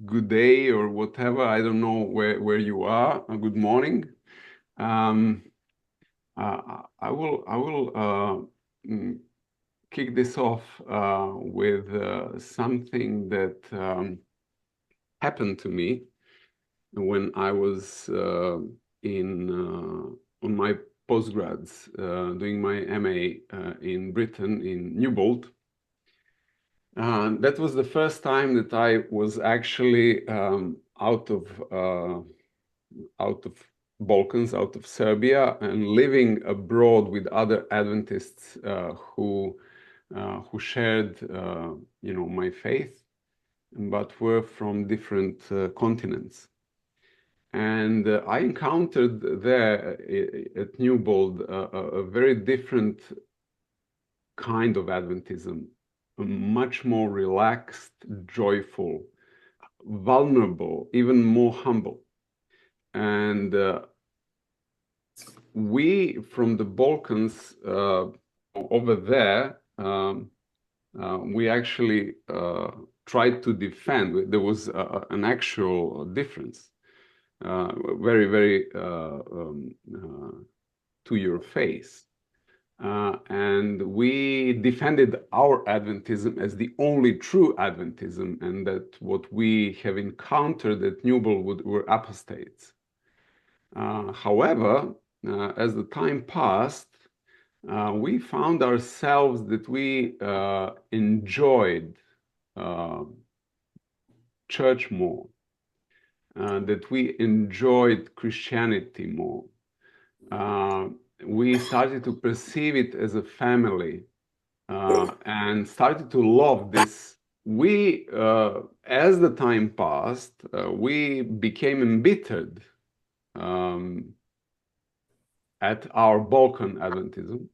good day or whatever. I don't know where you are. Good morning. Um, I will kick this off with something that happened to me when I was on my postgrads doing my MA in Britain in Newbold. That was the first time that I was actually out of Balkans, out of Serbia, and living abroad with other Adventists who shared, my faith, but were from different continents. And I encountered there at Newbold a very different kind of Adventism, much more relaxed, joyful, vulnerable, even more humble. And we from the Balkans over there, we actually tried to defend. There was an actual difference, very, very to your face. And we defended our Adventism as the only true Adventism, and that what we have encountered at Newbold were apostates. However, as the time passed, we found ourselves that we enjoyed church more, that we enjoyed Christianity more. We started to perceive it as a family and started to love this. We, as the time passed, we became embittered at our Balkan Adventism,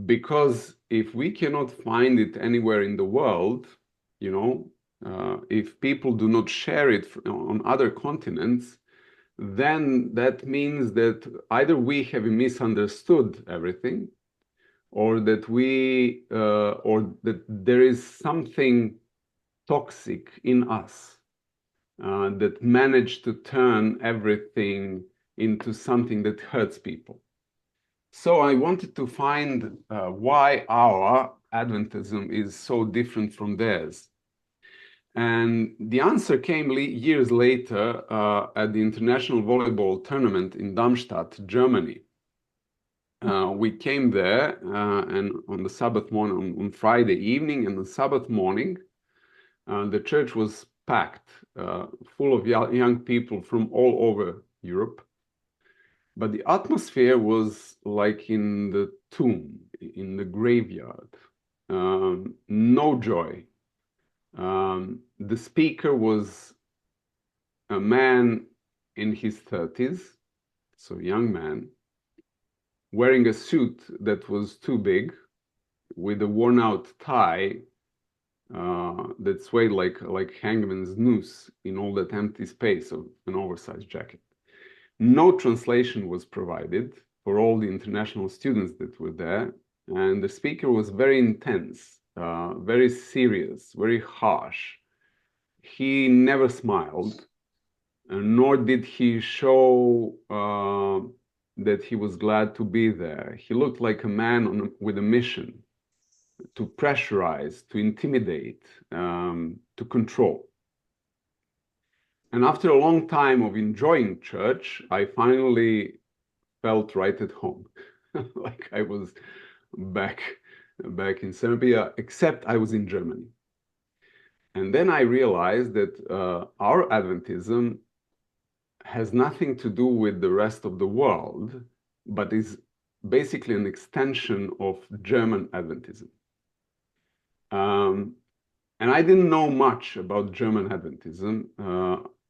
because if we cannot find it anywhere in the world, if people do not share it on other continents, then that means that either we have misunderstood everything, or that there is something toxic in us that managed to turn everything into something that hurts people. So I wanted to find why our Adventism is so different from theirs. And the answer came years later at the International Volleyball Tournament in Darmstadt, Germany. We came there and on the Sabbath morning, on Friday evening, and on Sabbath morning, the church was packed, full of young people from all over Europe. But the atmosphere was like in the tomb, in the graveyard. No joy. The speaker was a man in his 30s, so a young man, wearing a suit that was too big, with a worn-out tie that swayed like hangman's noose in all that empty space of an oversized jacket. No translation was provided for all the international students that were there, and the speaker was very intense, very serious, very harsh. He never smiled, nor did he show that he was glad to be there. He looked like a man with a mission to pressurize, to intimidate, to control. And after a long time of enjoying church, I finally felt right at home, like I was back in Serbia, except I was in Germany. And then I realized that our Adventism has nothing to do with the rest of the world, but is basically an extension of German Adventism. And I didn't know much about German Adventism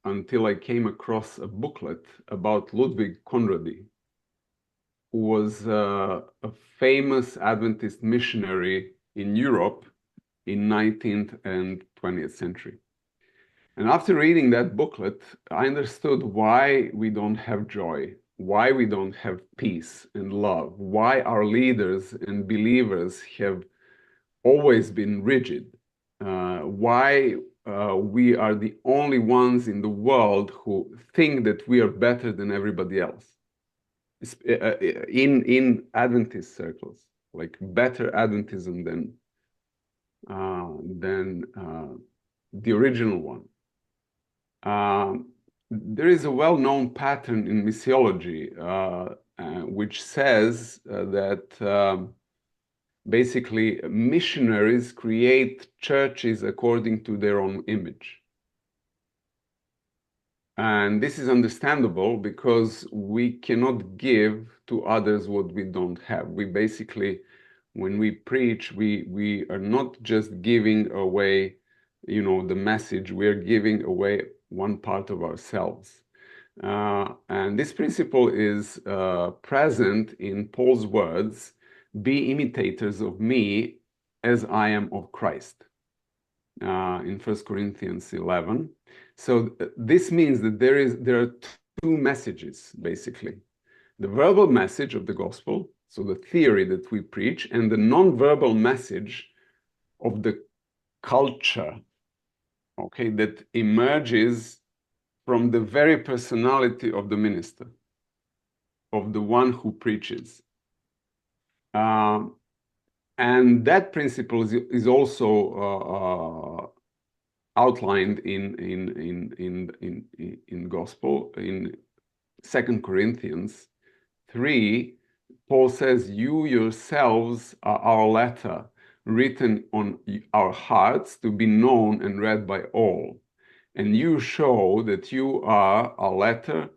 until I came across a booklet about Ludwig Conradi, who was a famous Adventist missionary in Europe in 19th and 20th century. And after reading that booklet, I understood why we don't have joy, why we don't have peace and love, why our leaders and believers have always been rigid, why we are the only ones in the world who think that we are better than everybody else. In Adventist circles, like better Adventism than the original one. There is a well-known pattern in missiology which says that basically missionaries create churches according to their own image. And this is understandable because we cannot give to others what we don't have. We basically, when we preach, we are not just giving away, the message, we are giving away one part of ourselves. And this principle is present in Paul's words, be imitators of me as I am of Christ, in 1 Corinthians 11. So this means that there are two messages, basically. The verbal message of the gospel, so the theory that we preach, and the non-verbal message of the culture, okay, that emerges from the very personality of the minister, of the one who preaches. And that principle is also outlined in gospel. In 2 Corinthians 3, Paul says, you yourselves are our letter, written on our hearts to be known and read by all. And you show that you are a letter,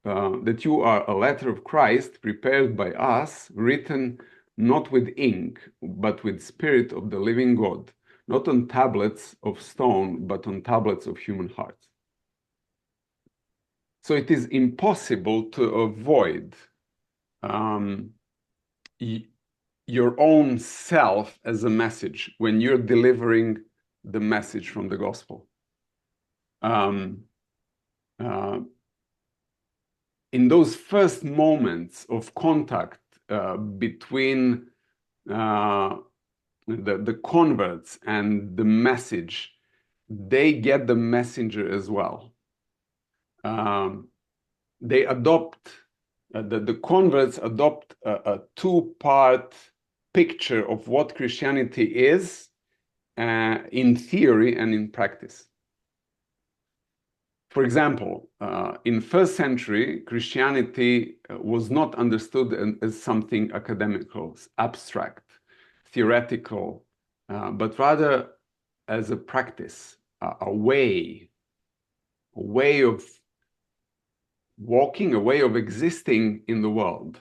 of Christ, prepared by us, written not with ink, but with Spirit of the living God, not on tablets of stone, but on tablets of human hearts. So it is impossible to avoid your own self as a message when you're delivering the message from the gospel. In those first moments of contact between the converts and the message, they get the messenger as well. They adopt, the converts adopt a two-part picture of what Christianity is in theory and in practice. For example, in first century, Christianity was not understood as something academical, abstract, theoretical, but rather as a practice, a way of walking, a way of existing in the world.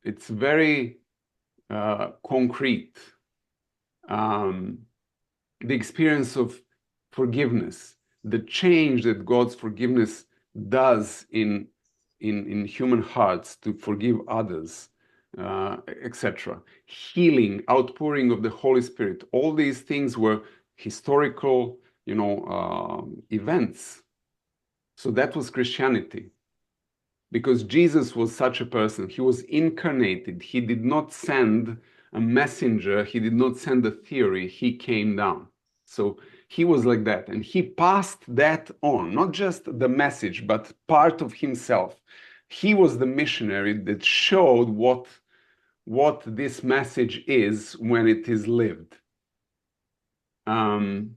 It's very concrete. The experience of forgiveness, the change that God's forgiveness does in human hearts to forgive others, etc. Healing, outpouring of the Holy Spirit. All these things were historical, events. So that was Christianity. Because Jesus was such a person. He was incarnated. He did not send a messenger. He did not send a theory. He came down. So he was like that. And he passed that on, not just the message, but part of himself. He was the missionary that showed what this message is when it is lived. And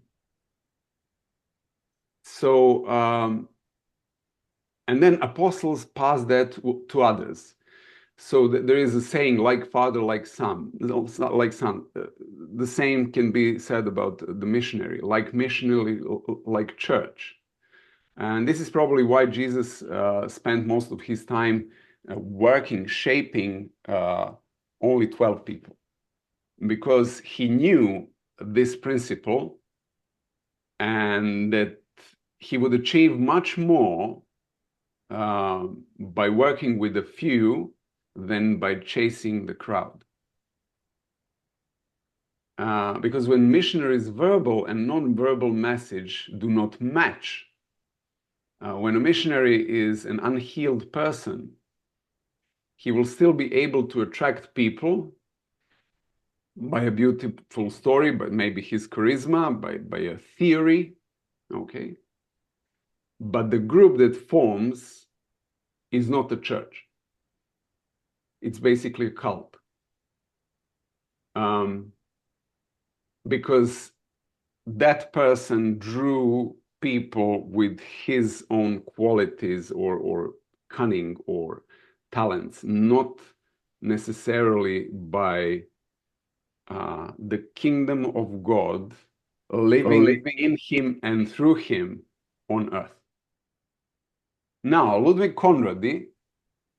then apostles pass that to others. So there is a saying, like father, like son. No, it's not like son. The same can be said about the missionary, like missionary, like church. And this is probably why Jesus spent most of his time working, shaping only 12 people. Because he knew this principle and that he would achieve much more by working with a few than by chasing the crowd. Because when missionaries' verbal and non-verbal message do not match, when a missionary is an unhealed person, he will still be able to attract people by a beautiful story, but maybe his charisma, by a theory, okay? But the group that forms is not a church. It's basically a cult. Because that person drew people with his own qualities or cunning or talents, not necessarily by the kingdom of God living in him and through him on earth. Now, Ludwig Conradi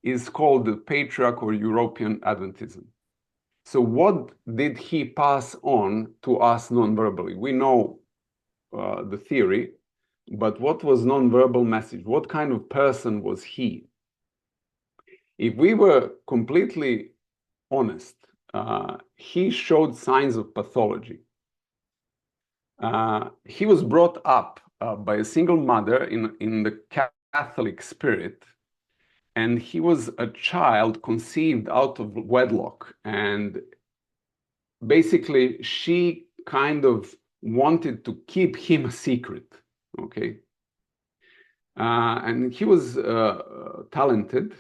is called the patriarch of European Adventism. So what did he pass on to us non-verbally? We know the theory, but what was non-verbal message? What kind of person was he? If we were completely honest, he showed signs of pathology. He was brought up by a single mother in the Catholic spirit, and he was a child conceived out of wedlock. And basically, she kind of wanted to keep him a secret, okay? And he was talented,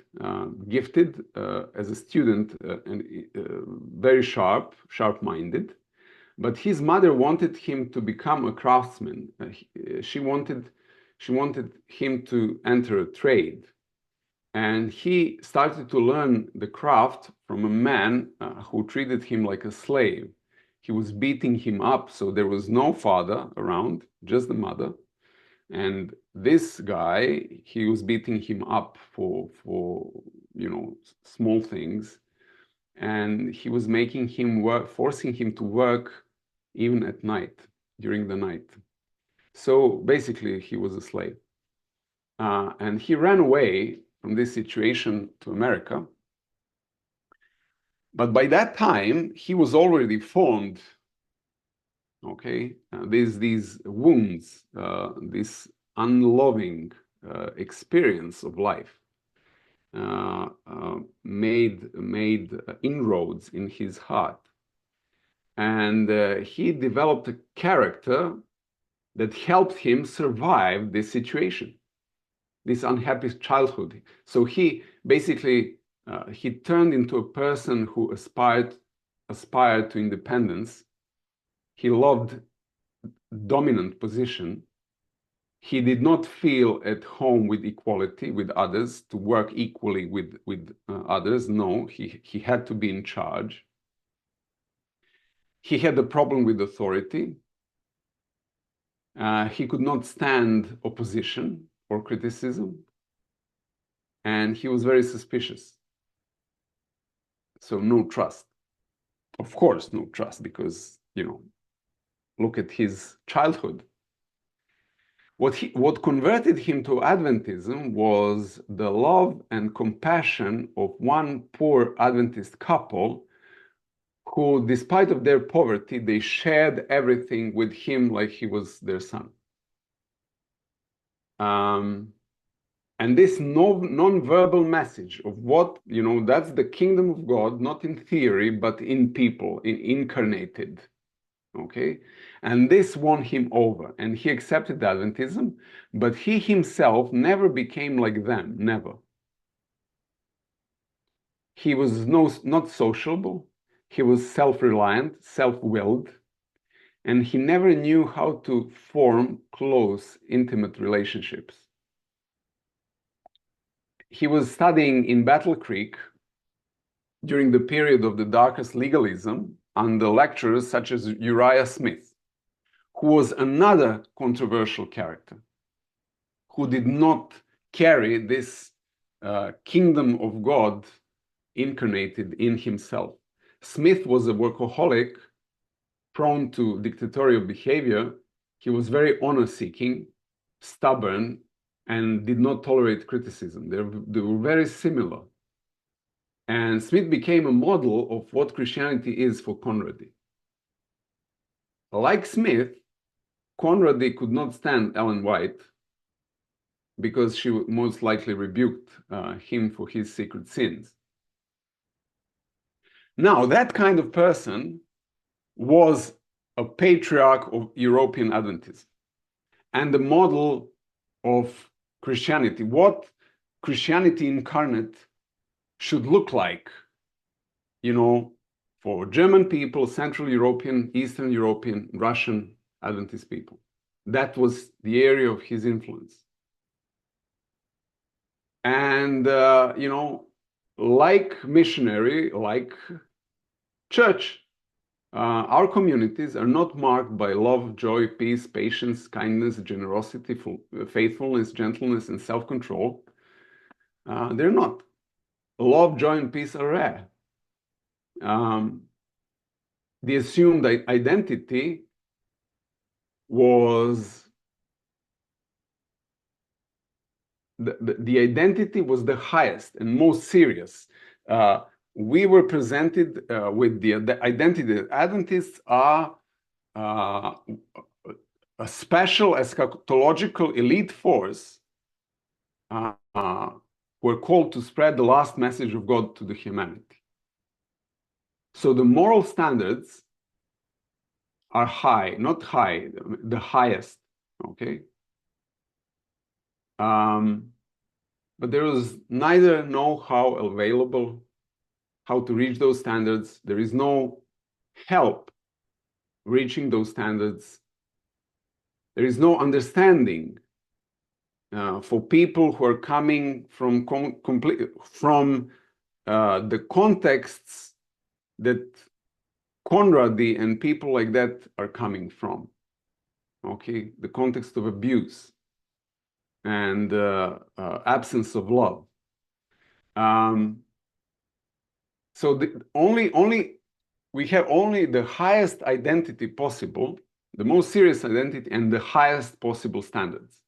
gifted as a student, and very sharp-minded. But his mother wanted him to become a craftsman. She wanted him to enter a trade. And he started to learn the craft from a man who treated him like a slave. He was beating him up, so there was no father around, just the mother. And this guy, he was beating him up for small things. And he was making him work, forcing him to work even at night, during the night. So basically, he was a slave. And he ran away from this situation to America. But by that time, he was already formed, okay? These wounds, this unloving experience of life made inroads in his heart. And he developed a character that helped him survive this situation, this unhappy childhood. So he basically, he turned into a person who aspired to independence. He loved dominant position. He did not feel at home with equality with others, to work equally with others. No, he had to be in charge. He had a problem with authority. He could not stand opposition or criticism. And he was very suspicious. So no trust. Of course, no trust, because, look at his childhood. What converted him to Adventism was the love and compassion of one poor Adventist couple who, despite of their poverty, they shared everything with him like he was their son. And this non-verbal message of what, that's the kingdom of God, not in theory, but in people, incarnated. Okay? And this won him over, and he accepted Adventism, but he himself never became like them, never. He was not sociable, he was self-reliant, self-willed, and he never knew how to form close, intimate relationships. He was studying in Battle Creek during the period of the darkest legalism under lecturers such as Uriah Smith, who was another controversial character, who did not carry this kingdom of God incarnated in himself. Smith was a workaholic, prone to dictatorial behavior. He was very honor-seeking, stubborn, and did not tolerate criticism. They were very similar. And Smith became a model of what Christianity is for Conradi. Like Smith, Conradi could not stand Ellen White because she most likely rebuked him for his secret sins. Now, that kind of person was a patriarch of European Adventism. and the model of Christianity, what Christianity incarnate should look like, for German people, Central European, Eastern European, Russian Adventist people. That was the area of his influence. And, like missionary, like church, our communities are not marked by love, joy, peace, patience, kindness, generosity, faithfulness, gentleness, and self-control. They're not. Love, joy, and peace are rare. The assumed identity was the identity was the highest and most serious. We were presented with the identity that Adventists are a special eschatological elite force who are called to spread the last message of God to the humanity. So the moral standards are high, not high, the highest, okay? But there is neither know-how available how to reach those standards. There is no help reaching those standards. There is no understanding for people who are coming from the contexts that Conradi and people like that are coming from. Okay, the context of abuse and absence of love. So we have only the highest identity possible, the most serious identity, and the highest possible standards.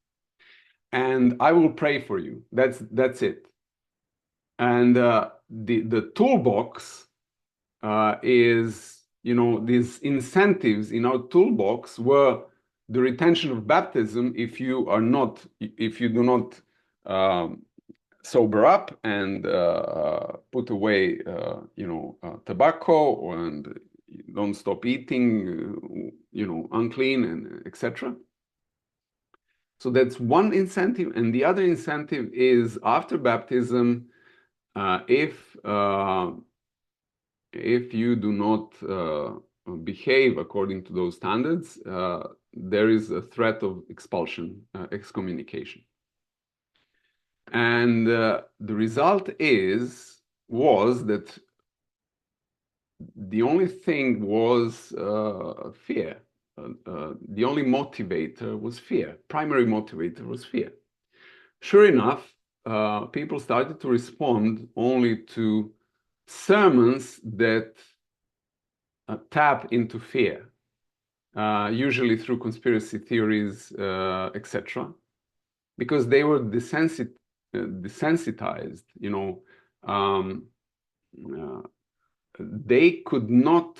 And I will pray for you. That's it. And the toolbox is, these incentives in our toolbox were the retention of baptism if you do not sober up and put away, tobacco and don't stop eating, unclean, and etc. So that's one incentive, and the other incentive is after baptism, if you do not behave according to those standards, there is a threat of expulsion, excommunication. And the result was that the only thing was fear. The only motivator was fear. Primary motivator was fear. Sure enough, people started to respond only to sermons that tap into fear, usually through conspiracy theories, etc., because they were desensitized. They could not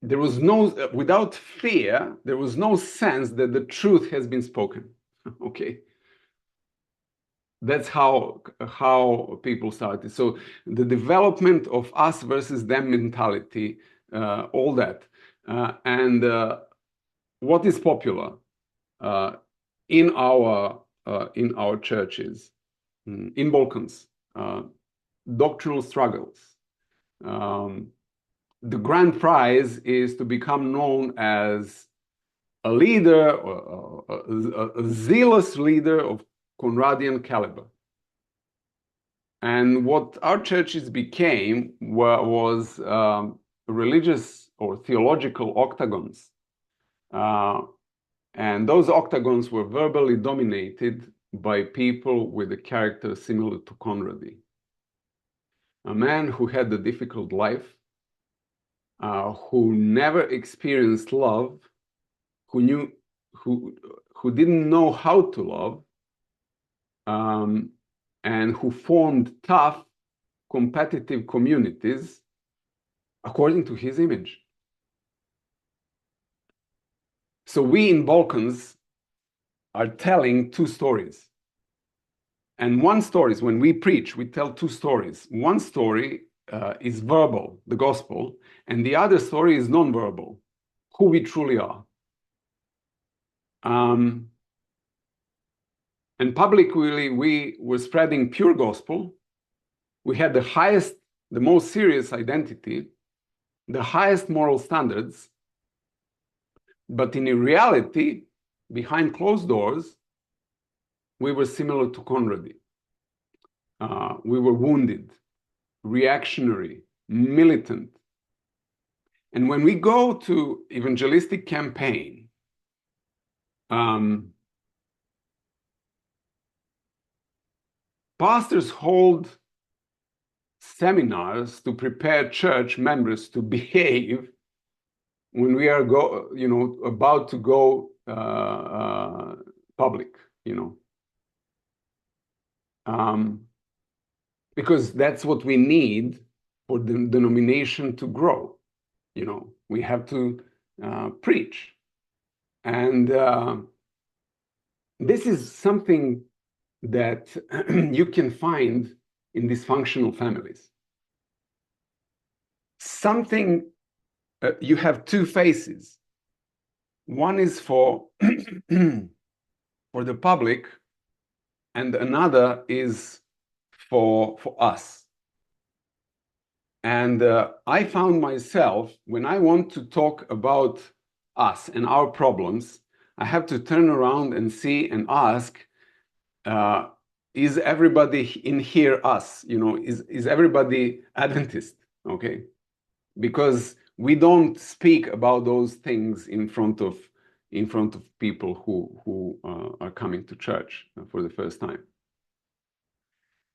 there was no, without fear, there was no sense that the truth has been spoken. Okay. That's how people started. So the development of us versus them mentality, all that. And what is popular in our churches, in Balkans, doctrinal struggles. The grand prize is to become known as a leader, a zealous leader of Conradian caliber. And what our churches became was religious or theological octagons. And those octagons were verbally dominated by people with a character similar to Conradi. A man who had a difficult life, who never experienced love, who didn't know how to love, and who formed tough, competitive communities according to his image. So we in Balkans are telling two stories. And one story is when we preach, we tell two stories. One story is verbal, the gospel, and the other story is non-verbal, who we truly are. And publicly, we were spreading pure gospel. We had the highest, the most serious identity, the highest moral standards, but in reality, behind closed doors, we were similar to Conradi. We were wounded, reactionary, militant. And when we go to evangelistic campaign, pastors hold seminars to prepare church members to behave when we are about to go public, because that's what we need for the denomination to grow. We have to preach. And this is something that you can find in dysfunctional families. You have two faces. One is for the public, and another is for us. And I found myself, when I want to talk about us and our problems, I have to turn around and see and ask, is everybody in here us? Is everybody Adventist? Okay, because we don't speak about those things in front of people who are coming to church for the first time.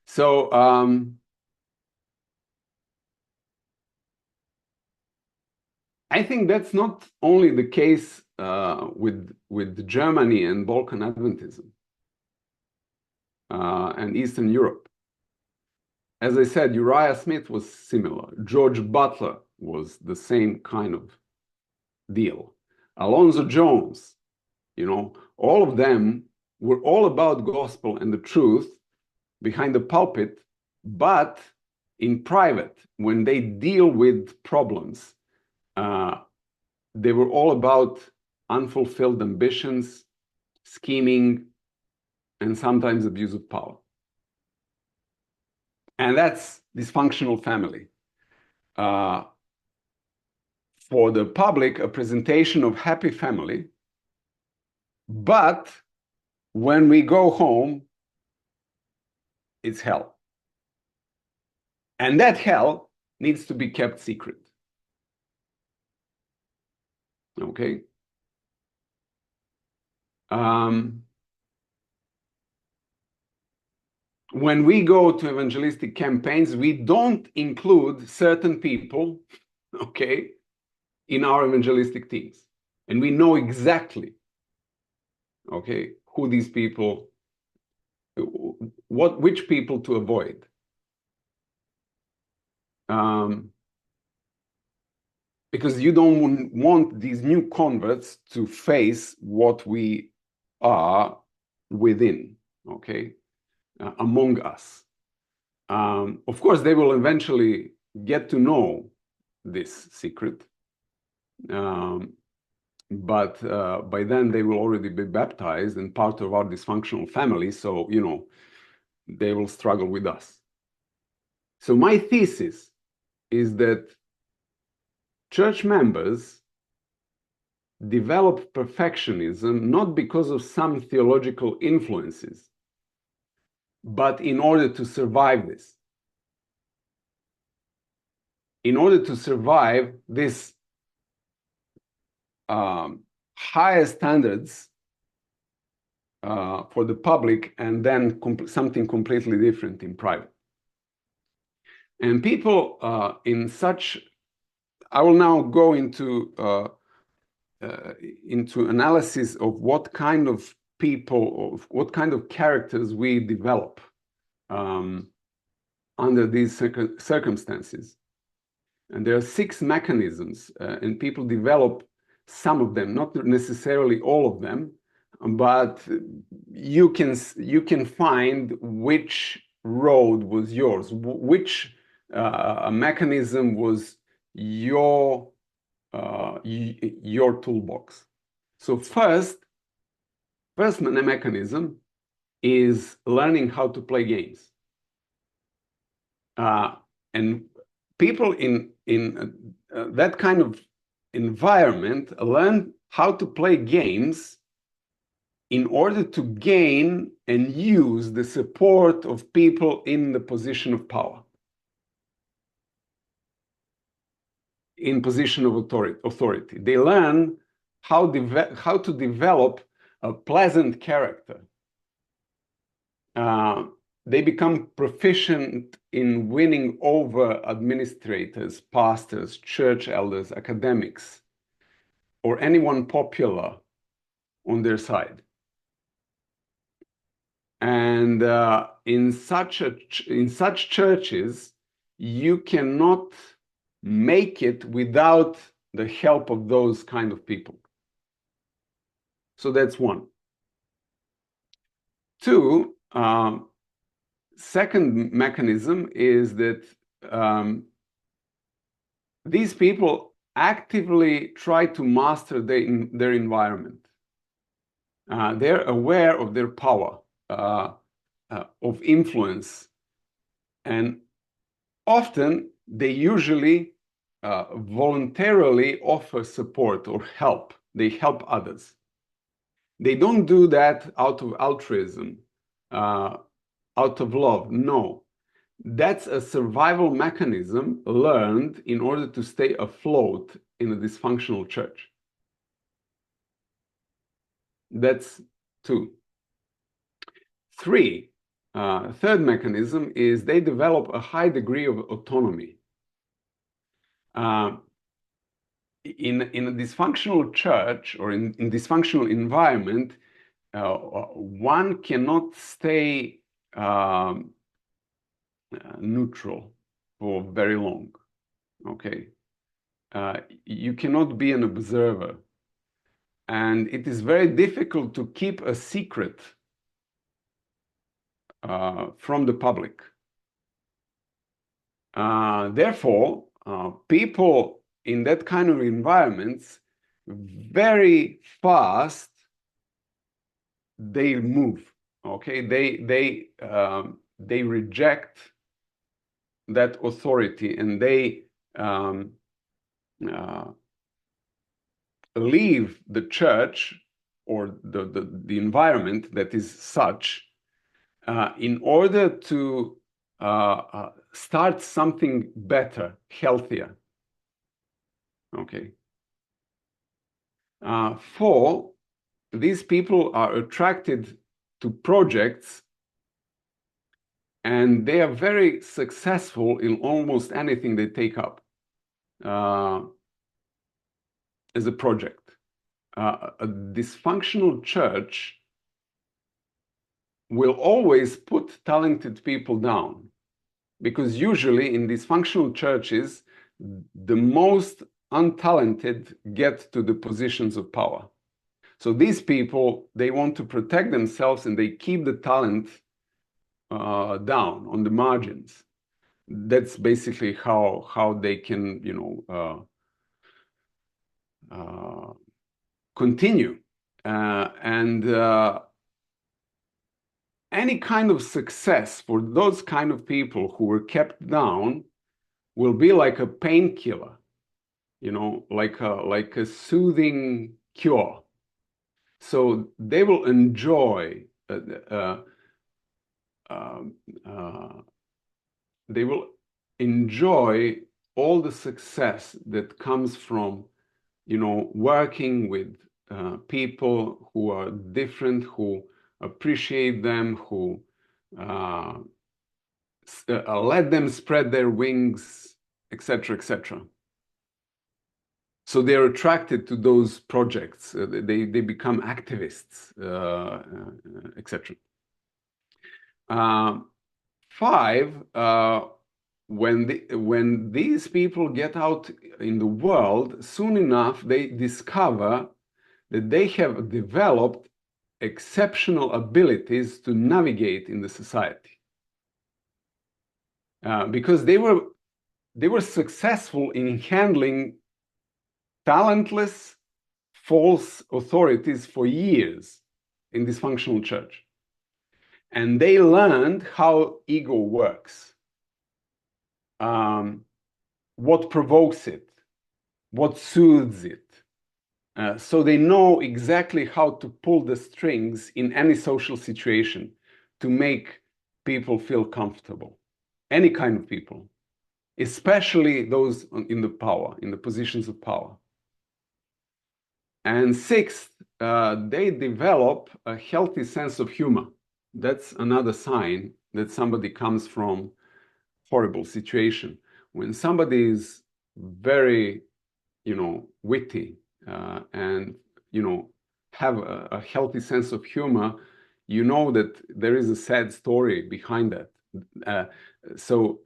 So I think that's not only the case with Germany and Balkan Adventism and Eastern Europe. As I said, Uriah Smith was similar. George Butler was the same kind of deal. Alonzo Jones, all of them were all about gospel and the truth behind the pulpit, but in private, when they deal with problems, they were all about unfulfilled ambitions, scheming, and sometimes abuse of power. And that's dysfunctional family. For the public, a presentation of happy family, but when we go home, it's hell. And that hell needs to be kept secret. Okay? When we go to evangelistic campaigns, we don't include certain people, okay, in our evangelistic teams. And we know exactly, okay, who these people, which people to avoid. Because you don't want these new converts to face what we are within, okay, among us. Of course, they will eventually get to know this secret, but by then they will already be baptized and part of our dysfunctional family, so, they will struggle with us. So my thesis is that church members develop perfectionism not because of some theological influences, but in order to survive this. In order to survive this higher standards for the public, and then something completely different in private. And people in such, I will now go into analysis of what kind of people, of what kind of characters we develop under these circumstances. And there are 6 mechanisms, and people develop some of them, not necessarily all of them, but you can find which road was yours, which mechanism was your toolbox. So first mechanism is learning how to play games. And people in that kind of environment learn how to play games in order to gain and use the support of people in the position of power, in position of authority. They learn how to develop a pleasant character. They become proficient in winning over administrators, pastors, church elders, academics, or anyone popular on their side. And in such churches, you cannot make it without the help of those kind of people. So that's one. Two, second mechanism is that these people actively try to master their environment. They're aware of their power, of influence, and often they usually voluntarily offer support or help. They help others. They don't do that out of altruism, out of love. No, that's a survival mechanism learned in order to stay afloat in a dysfunctional church. That's two. Three, third mechanism is they develop a high degree of autonomy. In a dysfunctional church or in dysfunctional environment, one cannot stay neutral for very long. Okay, you cannot be an observer, and it is very difficult to keep a secret from the public. Therefore, people in that kind of environments very fast they move. Okay, they reject that authority and they leave the church or the environment that is such in order to start something better, healthier. Okay. Four, these people are attracted to projects and they are very successful in almost anything they take up as a project. A dysfunctional church will always put talented people down because usually in dysfunctional churches, the most untalented get to the positions of power. So these people, they want to protect themselves and they keep the talent down on the margins. That's basically how they can, continue. Any kind of success for those kind of people who were kept down will be like a painkiller, like a soothing cure. So they will enjoy all the success that comes from, working with people who are different, who appreciate them, who let them spread their wings, etc., etc. So they're attracted to those projects. They become activists, etc. Five, when these people get out in the world, soon enough they discover that they have developed exceptional abilities to navigate in the society. Because they were they were successful in handling talentless, false authorities for years in dysfunctional church. And they learned how ego works, what provokes it, what soothes it. So they know exactly how to pull the strings in any social situation to make people feel comfortable, any kind of people, especially those in the power, in the positions of power. And sixth, they develop a healthy sense of humor. That's another sign that somebody comes from horrible situation. When somebody is very, witty and, have a healthy sense of humor, you know that there is a sad story behind that. So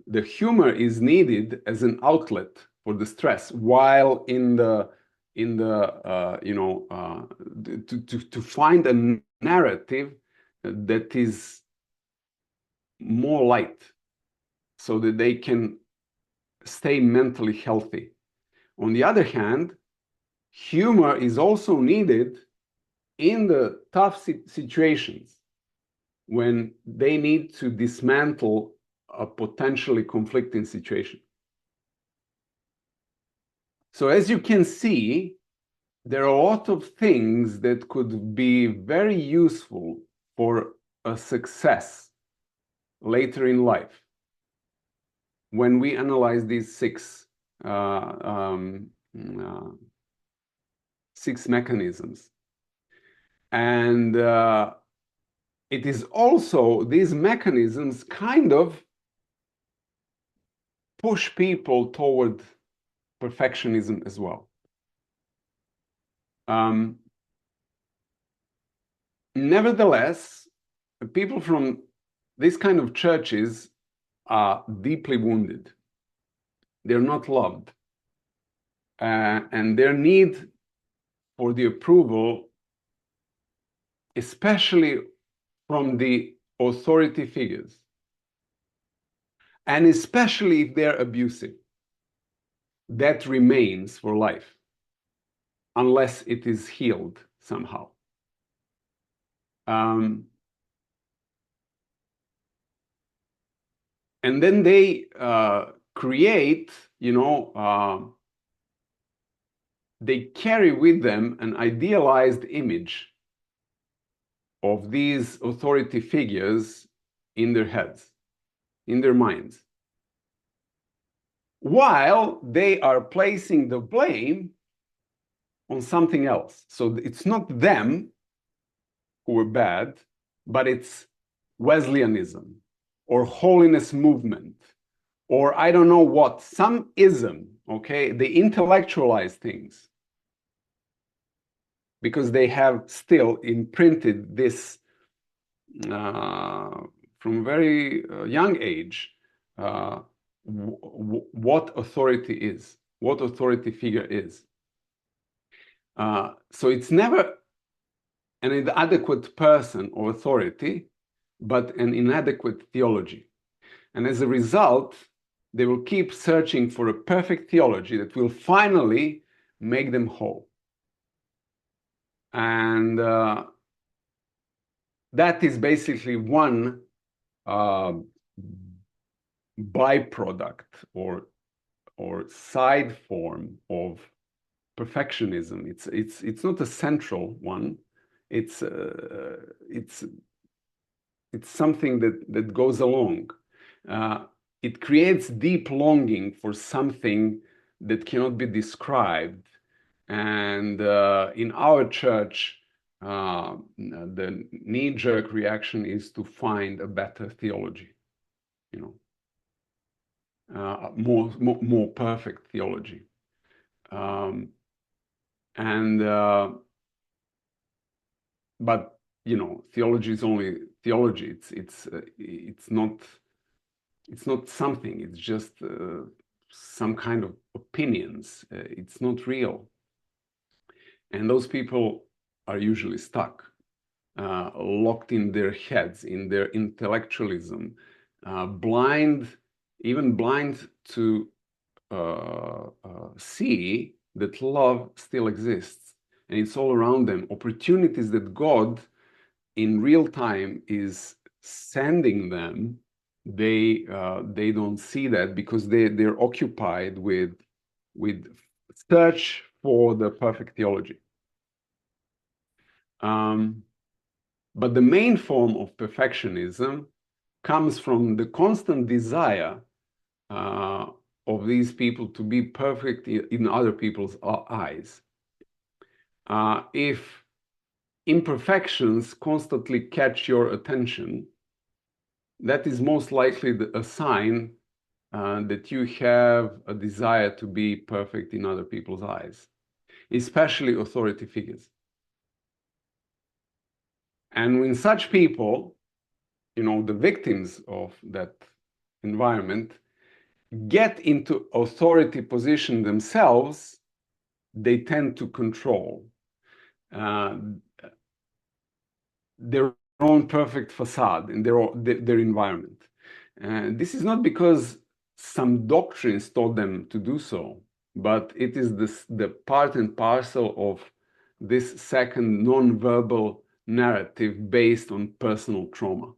the humor is needed as an outlet for the stress, while to find a narrative that is more light, so that they can stay mentally healthy. On the other hand, humor is also needed in the tough situations when they need to dismantle a potentially conflicting situation. So as you can see, there are a lot of things that could be very useful for a success later in life when we analyze these six mechanisms. And it is also, these mechanisms kind of push people toward perfectionism as well. Nevertheless, people from this kind of churches are deeply wounded. They're not loved. And their need for the approval, especially from the authority figures, and especially if they're abusive, that remains for life, unless it is healed somehow. And then they create, they carry with them an idealized image of these authority figures in their heads, in their minds, while they are placing the blame on something else. So it's not them who are bad, but it's Wesleyanism or holiness movement, or I don't know what, some ism, okay? They intellectualize things because they have still imprinted this from very young age, what authority is, what authority figure is. So it's never an inadequate person or authority, but an inadequate theology. And as a result, they will keep searching for a perfect theology that will finally make them whole. And that is basically one byproduct or side form of perfectionism. It's not a central one. It's something that goes along. It creates deep longing for something that cannot be described. And in our church, the knee-jerk reaction is to find a better theology, more perfect theology. But theology is only theology. It's not something. It's just some kind of opinions. It's not real. And those people are usually stuck, locked in their heads, in their intellectualism, blind even blind to see that love still exists and it's all around them. Opportunities that God in real time is sending them, they don't see that because they're occupied with search for the perfect theology. But the main form of perfectionism comes from the constant desire of these people to be perfect in other people's eyes. If imperfections constantly catch your attention, that is most likely a sign that you have a desire to be perfect in other people's eyes, especially authority figures. And when such people, the victims of that environment, get into authority position themselves, they tend to control their own perfect facade in their environment. This is not because some doctrines taught them to do so, but it is the part and parcel of this second non-verbal narrative based on personal trauma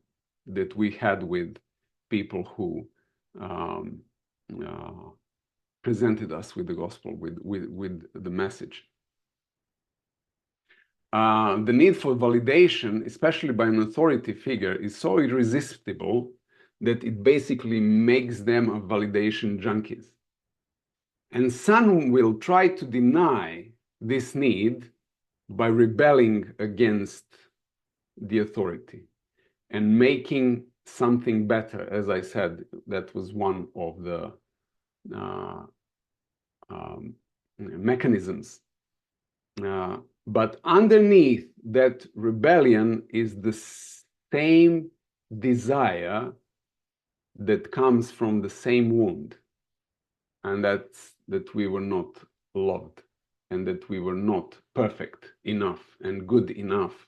that we had with people who presented us with the gospel, with the message. The need for validation, especially by an authority figure, is so irresistible that it basically makes them a validation junkies. And some will try to deny this need by rebelling against the authority and making something better. As I said, that was one of the mechanisms. But underneath that rebellion is the same desire that comes from the same wound, and that's that we were not loved and that we were not perfect enough and good enough,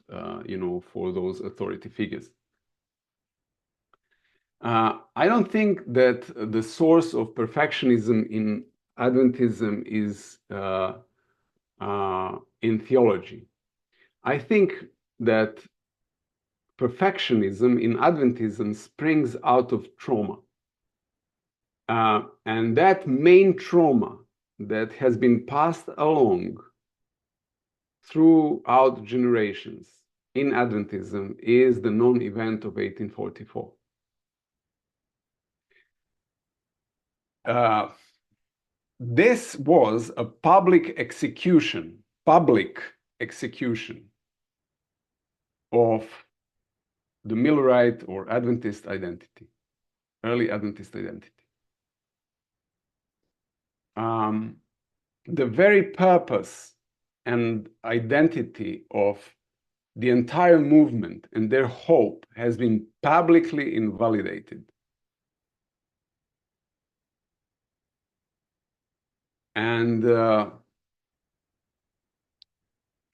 for those authority figures. I don't think that the source of perfectionism in Adventism is in theology. I think that perfectionism in Adventism springs out of trauma. And that main trauma that has been passed along throughout generations in Adventism is the non-event of 1844. This was a public execution of the Millerite or Adventist identity, early Adventist identity. The very purpose and identity of the entire movement and their hope has been publicly invalidated. And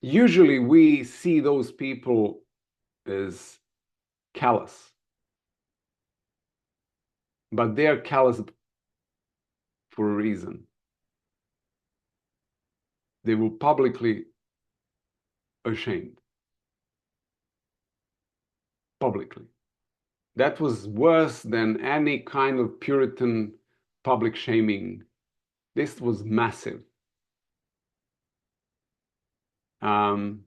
usually we see those people as callous, but they are callous for a reason. They were publicly ashamed. Publicly. That was worse than any kind of Puritan public shaming. This was massive. And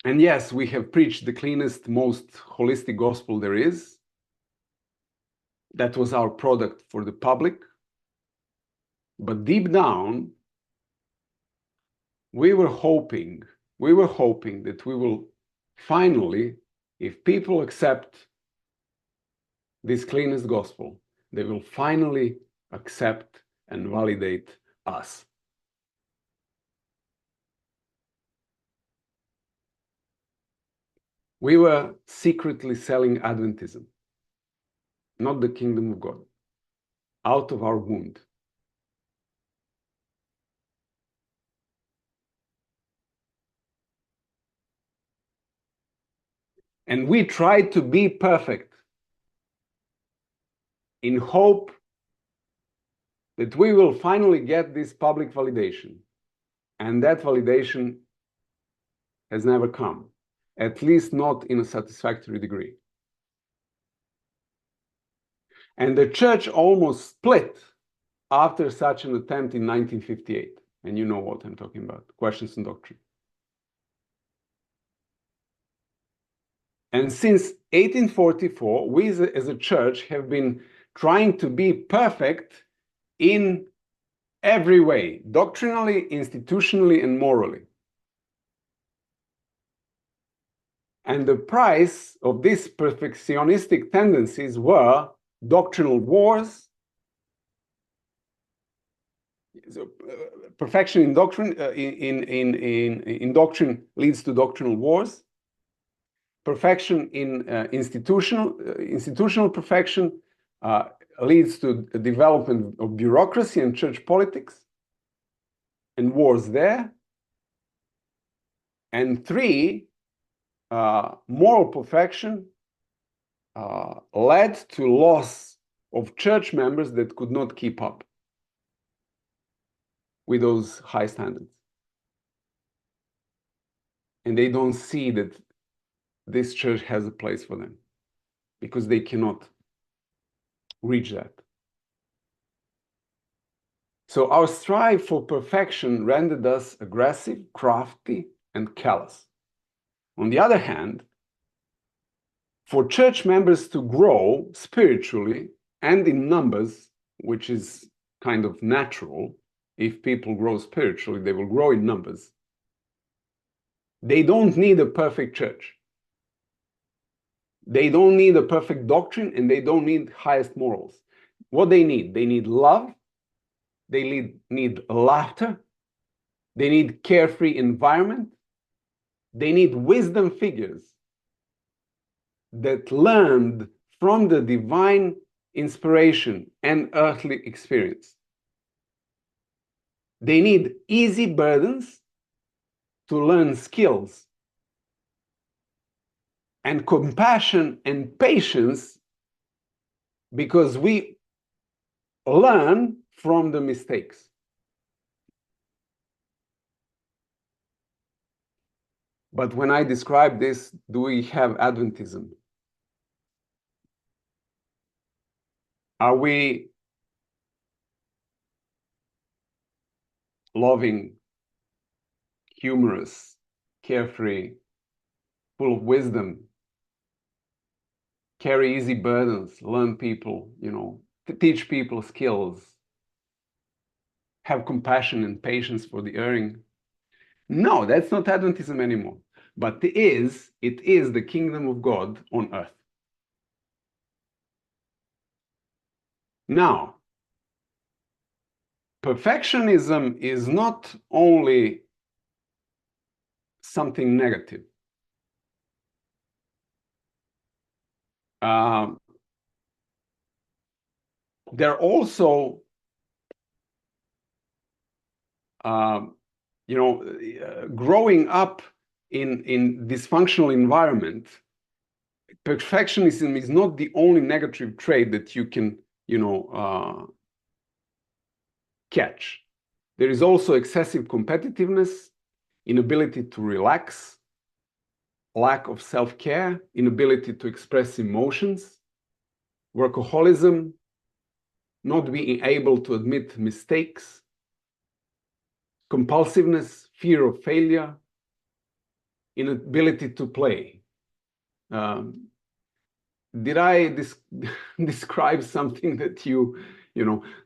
yes, we have preached the cleanest, most holistic gospel there is. That was our product for the public. But deep down, we were hoping that we will finally, if people accept this cleanest gospel, they will finally accept and validate us. We were secretly selling Adventism, not the kingdom of God, out of our wound. And we tried to be perfect. in hope that we will finally get this public validation. And that validation has never come, at least not in a satisfactory degree. And the church almost split after such an attempt in 1958. And you know what I'm talking about, Questions on Doctrine. And since 1844, we as a church have been trying to be perfect in every way, doctrinally, institutionally, and morally. And the price of these perfectionistic tendencies were doctrinal wars. So, perfection in doctrine in doctrine leads to doctrinal wars. Perfection in institutional perfection leads to the development of bureaucracy and church politics and wars there. And three, moral perfection led to loss of church members that could not keep up with those high standards. And they don't see that this church has a place for them because they cannot reach that. So our strive for perfection rendered us aggressive, crafty, and callous. On the other hand, for church members to grow spiritually and in numbers, which is kind of natural, if people grow spiritually, they will grow in numbers. They don't need a perfect church. They don't need a perfect doctrine, and they don't need highest morals. What they need love, they need laughter, they need carefree environment, they need wisdom figures that learned from the divine inspiration and earthly experience. They need easy burdens to learn skills, and compassion and patience because we learn from the mistakes. But when I describe this, do we have Adventism? Are we loving, humorous, carefree, full of wisdom, carry easy burdens, learn people, teach people skills, have compassion and patience for the erring? No, that's not Adventism anymore. But it is the kingdom of God on earth. Now, perfectionism is not only something negative. They're also, growing up in dysfunctional environment. Perfectionism is not the only negative trait that you can, catch. There is also excessive competitiveness, inability to relax, lack of self-care, inability to express emotions, workaholism, not being able to admit mistakes, compulsiveness, fear of failure, inability to play. Did I describe something that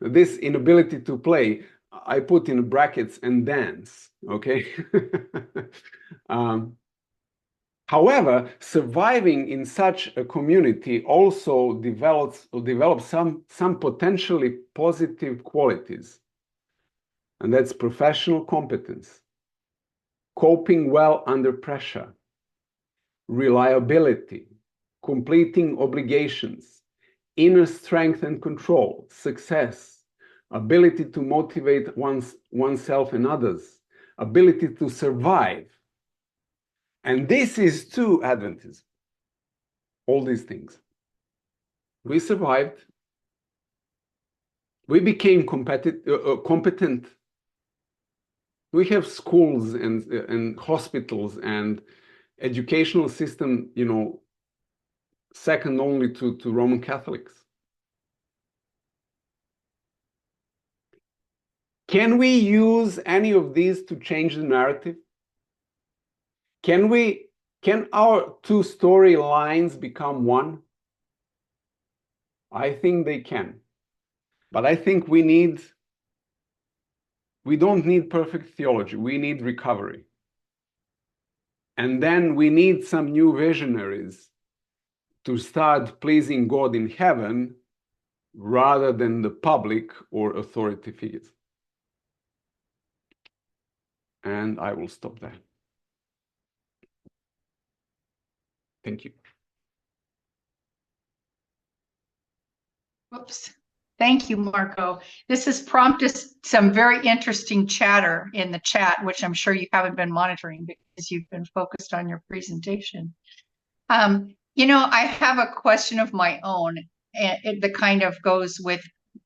this inability to play, I put in brackets and dance, okay? However, surviving in such a community also develops some potentially positive qualities. And that's professional competence, coping well under pressure, reliability, completing obligations, inner strength and control, success, ability to motivate oneself and others, ability to survive. And this is too Adventism. All these things. We survived. We became competent. We have schools and hospitals and educational system, second only to Roman Catholics. Can we use any of these to change the narrative? Can our two storylines become one? I think they can. But I think we don't need perfect theology. We need recovery. And then we need some new visionaries to start pleasing God in heaven rather than the public or authority figures. And I will stop there. Thank you. Whoops. Thank you, Marko. This has prompted some very interesting chatter in the chat, which I'm sure you haven't been monitoring because you've been focused on your presentation. I have a question of my own, and that kind of goes with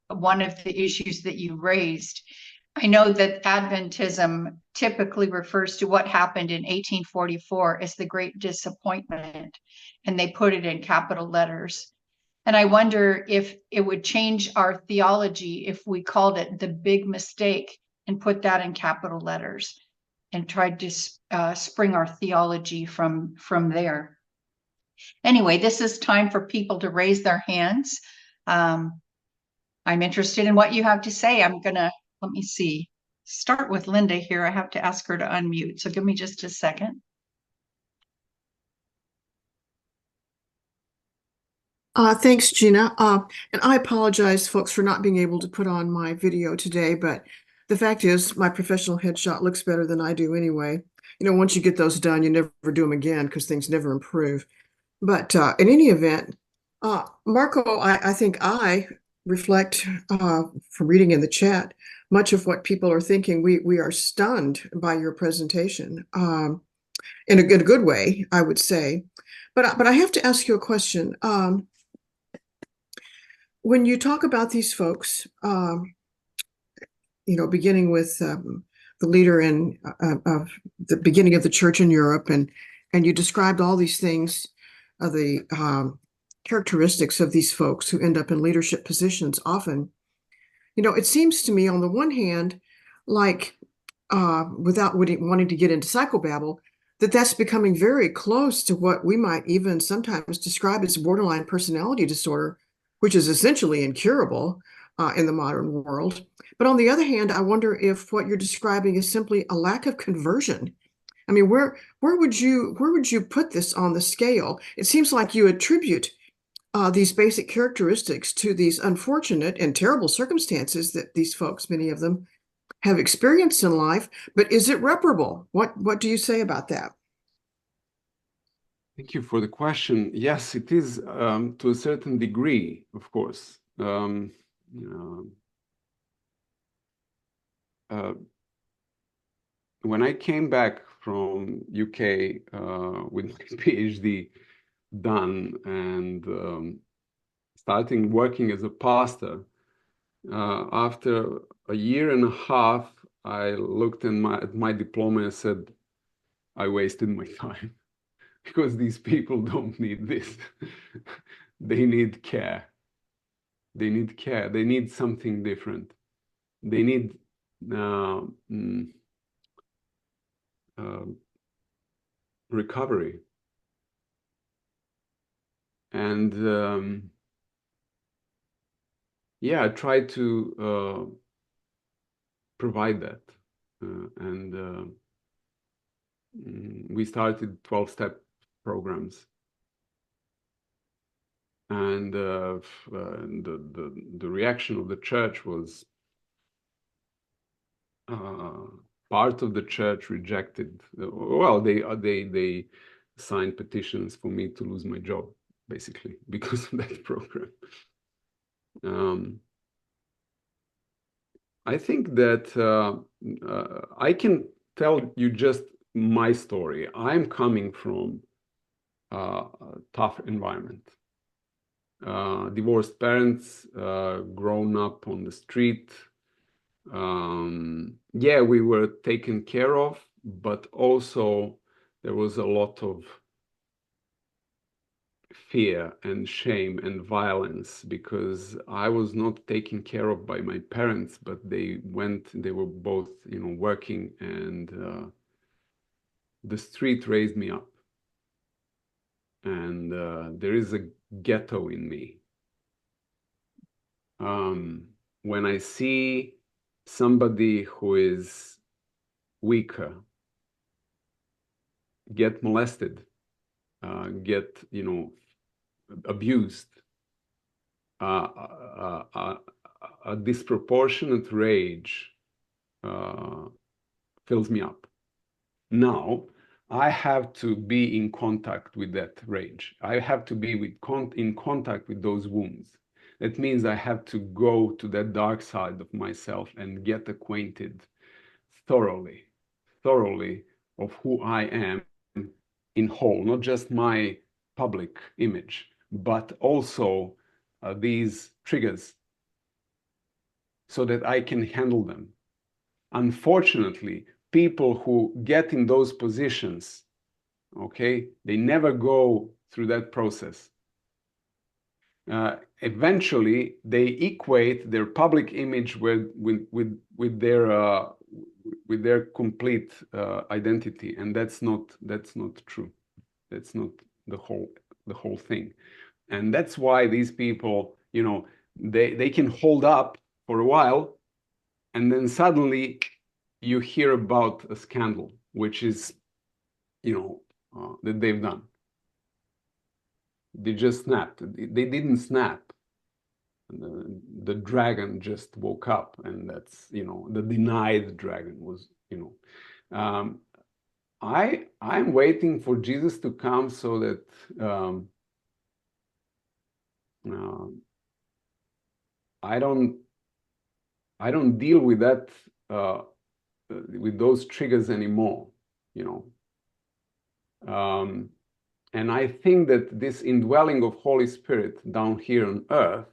one of the issues that you raised. I know that Adventism typically refers to what happened in 1844 as the Great Disappointment, and they put it in capital letters. And I wonder if it would change our theology if we called it the big mistake and put that in capital letters and tried to spring our theology from there. Anyway, this is time for people to raise their hands. I'm interested in what you have to say. Let me see, start with Linda here. I have to ask her to unmute, so give me just a second. Thanks, Gina. And I apologize, folks, for not being able to put on my video today, but the fact is my professional headshot looks better than I do anyway. Once you get those done, you never do them again because things never improve. But in any event, Marko, I think I reflect from reading in the chat much of what people are thinking. We are stunned by your presentation in a good way, I would say. But I have to ask you a question. When you talk about these folks, beginning with the leader of the beginning of the church in Europe, and you described all these things, the characteristics of these folks who end up in leadership positions often, it seems to me on the one hand, like without wanting to get into psychobabble, that's becoming very close to what we might even sometimes describe as borderline personality disorder, which is essentially incurable in the modern world. But on the other hand, I wonder if what you're describing is simply a lack of conversion. I mean, where would you put this on the scale? It seems like you attribute these basic characteristics to these unfortunate and terrible circumstances that these folks, many of them, have experienced in life. But is it reparable? What do you say about that? Thank you for the question. Yes, it is to a certain degree, of course. When I came back from UK with my PhD done and starting working as a pastor, after a year and a half, I looked at my diploma and said, I wasted my time. Because these people don't need this. They need care. They need care. They need something different. They need recovery. And yeah, I tried to provide that. And we started 12-step programs, and the reaction of the church was part of the church rejected. Well, they signed petitions for me to lose my job, basically, because of that program. I think that I can tell you just my story. I'm coming from a tough environment. divorced parents, grown up on the street. Yeah, we were taken care of, but also there was a lot of fear and shame and violence because I was not taken care of by my parents, but they were both, working, and the street raised me up. And there is a ghetto in me. When I see somebody who is weaker get molested, get, abused, a disproportionate rage fills me up. Now, I have to be in contact with that rage. I have to be in contact with those wounds. That means I have to go to that dark side of myself and get acquainted thoroughly of who I am in whole, not just my public image, but also these triggers so that I can handle them. Unfortunately, people who get in those positions, okay, they never go through that process. Eventually, they equate their public image with their complete identity, and that's not true. That's not the whole thing. And that's why these people, they can hold up for a while, and then suddenly you hear about a scandal, which is, that they've done. They just snapped. They didn't snap. The dragon just woke up, and that's, the denied dragon was, I'm waiting for Jesus to come so that I don't deal with that, with those triggers anymore, and I think that this indwelling of Holy Spirit down here on earth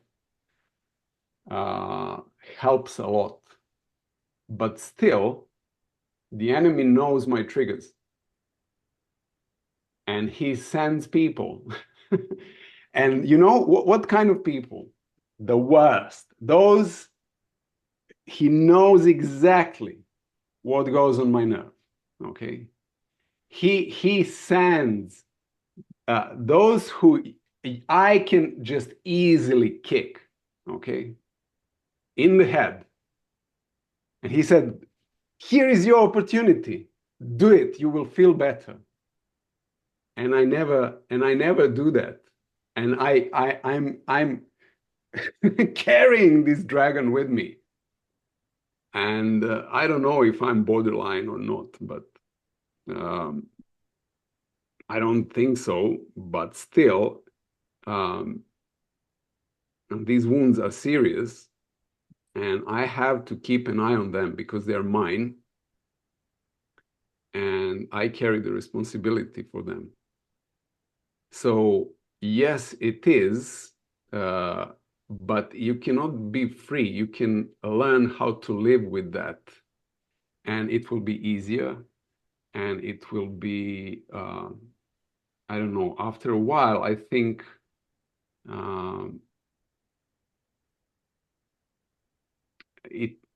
helps a lot. But still, the enemy knows my triggers. And he sends people. And what kind of people? The worst. Those, he knows exactly what goes on my nerve, okay? He sends those who I can just easily kick, okay, in the head. And he said, here is your opportunity. Do it. You will feel better. And I never do that. And I'm carrying this dragon with me. And I don't know if I'm borderline or not, but I don't think so. But still, these wounds are serious, and I have to keep an eye on them because they're mine, and I carry the responsibility for them. So yes, it is, but you cannot be free. You can learn how to live with that, and it will be easier, and it will be, I don't know, after a while, I think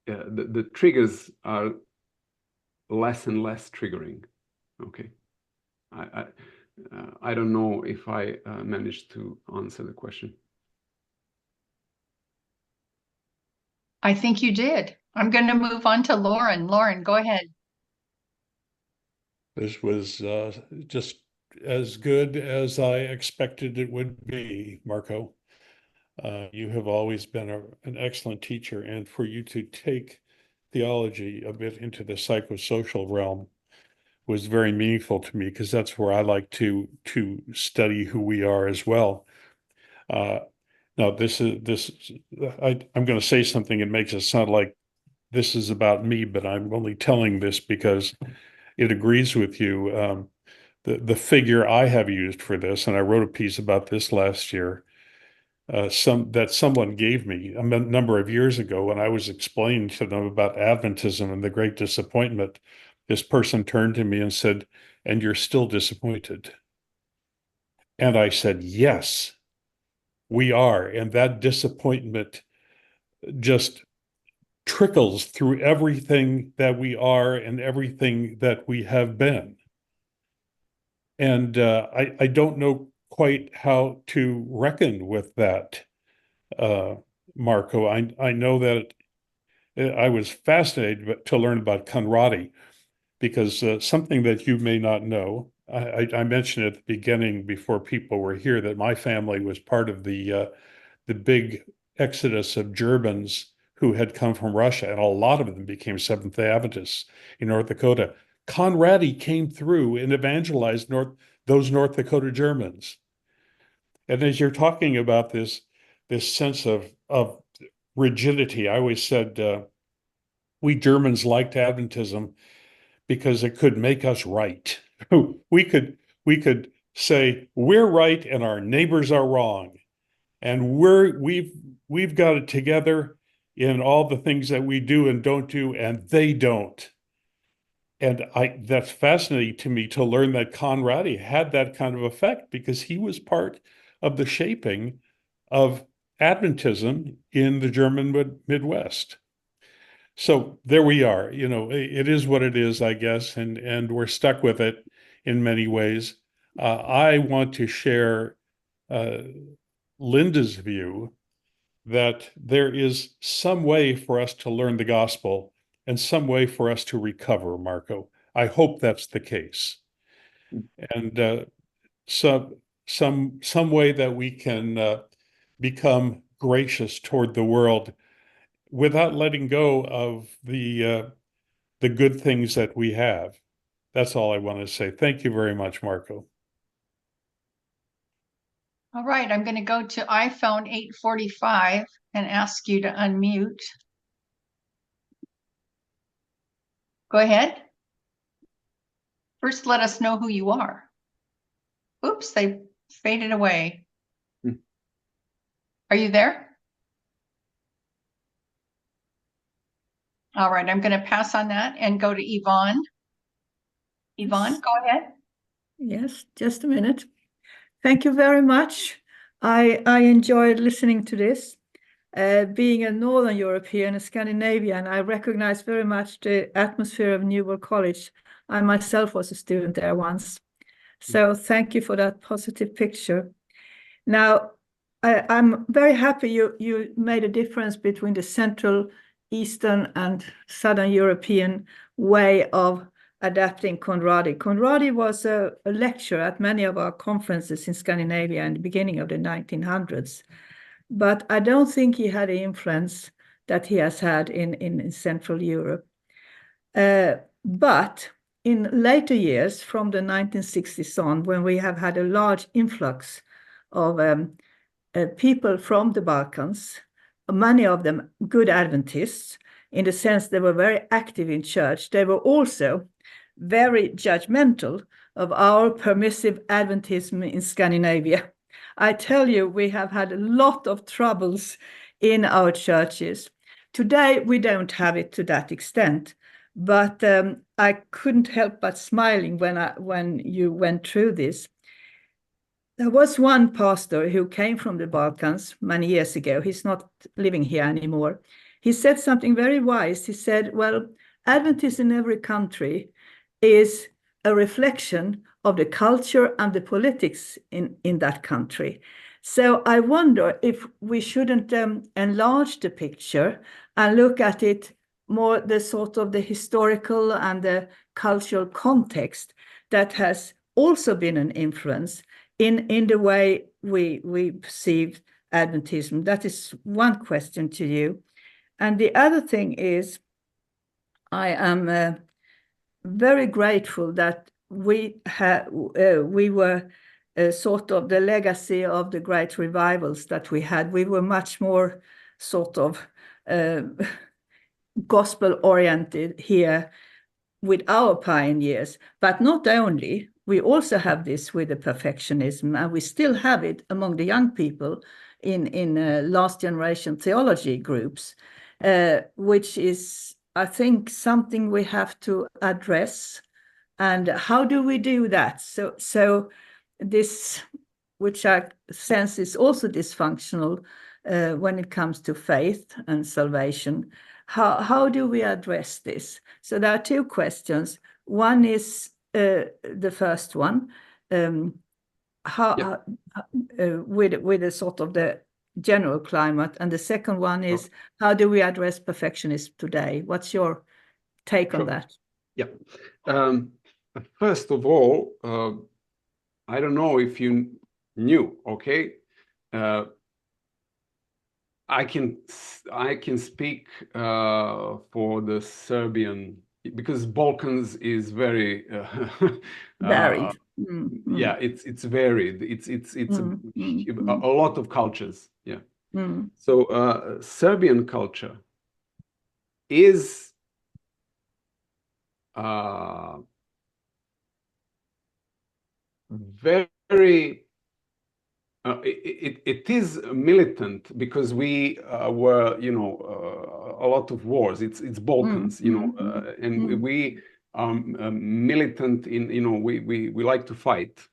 the triggers are less and less triggering. Okay, I don't know if I managed to answer the question. I think you did. I'm going to move on to Lauren. Lauren, go ahead. This was just as good as I expected it would be, Marko. You have always been an excellent teacher, and for you to take theology a bit into the psychosocial realm was very meaningful to me, because that's where I like to study who we are as well. Now, I'm going to say something that makes it sound like this is about me, but I'm only telling this because it agrees with you. The figure I have used for this, and I wrote a piece about this last year, that someone gave me a number of years ago when I was explaining to them about Adventism and the great disappointment. This person turned to me and said, "And you're still disappointed?" And I said, "Yes, we are." And that disappointment just trickles through everything that we are and everything that we have been. And I don't know quite how to reckon with that, Marko. I know that I was fascinated to learn about Conradi, because something that you may not know, I mentioned at the beginning before people were here that my family was part of the big exodus of Germans who had come from Russia, and a lot of them became Seventh-day Adventists in North Dakota. Conradi came through and evangelized those North Dakota Germans. And as you're talking about this sense of rigidity, I always said we Germans liked Adventism because it could make us right. We could say we're right and our neighbors are wrong, and we've got it together in all the things that we do and don't do, and they don't. And that's fascinating to me to learn that Conradi had that kind of effect, because he was part of the shaping of Adventism in the German Midwest. So there we are. It is what it is, I guess, and we're stuck with it in many ways. I want to share Linda's view that there is some way for us to learn the gospel and some way for us to recover, Marko. I hope that's the case. And some way that we can become gracious toward the world without letting go of the good things that we have. That's all I want to say. Thank you very much, Marko. All right, I'm going to go to iPhone 845 and ask you to unmute. Go ahead. First, let us know who you are. Oops, they faded away. Are you there? All right, I'm going to pass on that and go to Yvonne. Yvonne, go ahead. Yes, just a minute. Thank you very much. I enjoyed listening to this. Being a Northern European, a Scandinavian, I recognize very much the atmosphere of Newbold College. I myself was a student there once. So thank you for that positive picture. Now, I'm very happy you made a difference between the Central, Eastern, and Southern European way of adapting Conradi. Conradi was a lecturer at many of our conferences in Scandinavia in the beginning of the 1900s. But I don't think he had the influence that he has had in Central Europe. But in later years, from the 1960s on, when we have had a large influx of people from the Balkans, many of them good Adventists, in the sense they were very active in church, they were also very judgmental of our permissive Adventism in Scandinavia. I tell you, we have had a lot of troubles in our churches. Today, we don't have it to that extent, but I couldn't help but smiling when you went through this. There was one pastor who came from the Balkans many years ago. He's not living here anymore. He said something very wise. He said, well, Adventists in every country is a reflection of the culture and the politics in that country. So I wonder if we shouldn't enlarge the picture and look at it more the sort of the historical and the cultural context that has also been an influence in the way we perceive Adventism. That is one question to you. And the other thing is, I am very grateful that we were sort of the legacy of the great revivals that we had. We were much more sort of gospel-oriented here with our pioneers. But not only, we also have this with the perfectionism, and we still have it among the young people in last generation theology groups, which is, I think, something we have to address. And how do we do that? So this, which I sense is also dysfunctional when it comes to faith and salvation. How do we address this? So there are two questions. One is the first one, with a sort of the general climate, and the second one is how do we address perfectionism today? What's your take on that? Yeah. First of all, I don't know if you knew, okay? I can speak for the Serbian, because Balkans is very varied. Yeah, it's varied. It's a lot of cultures. Yeah. So Serbian culture is very it is militant, because we were, you know, a lot of wars. It's Balkans, you know, and we are militant in, you know, we like to fight,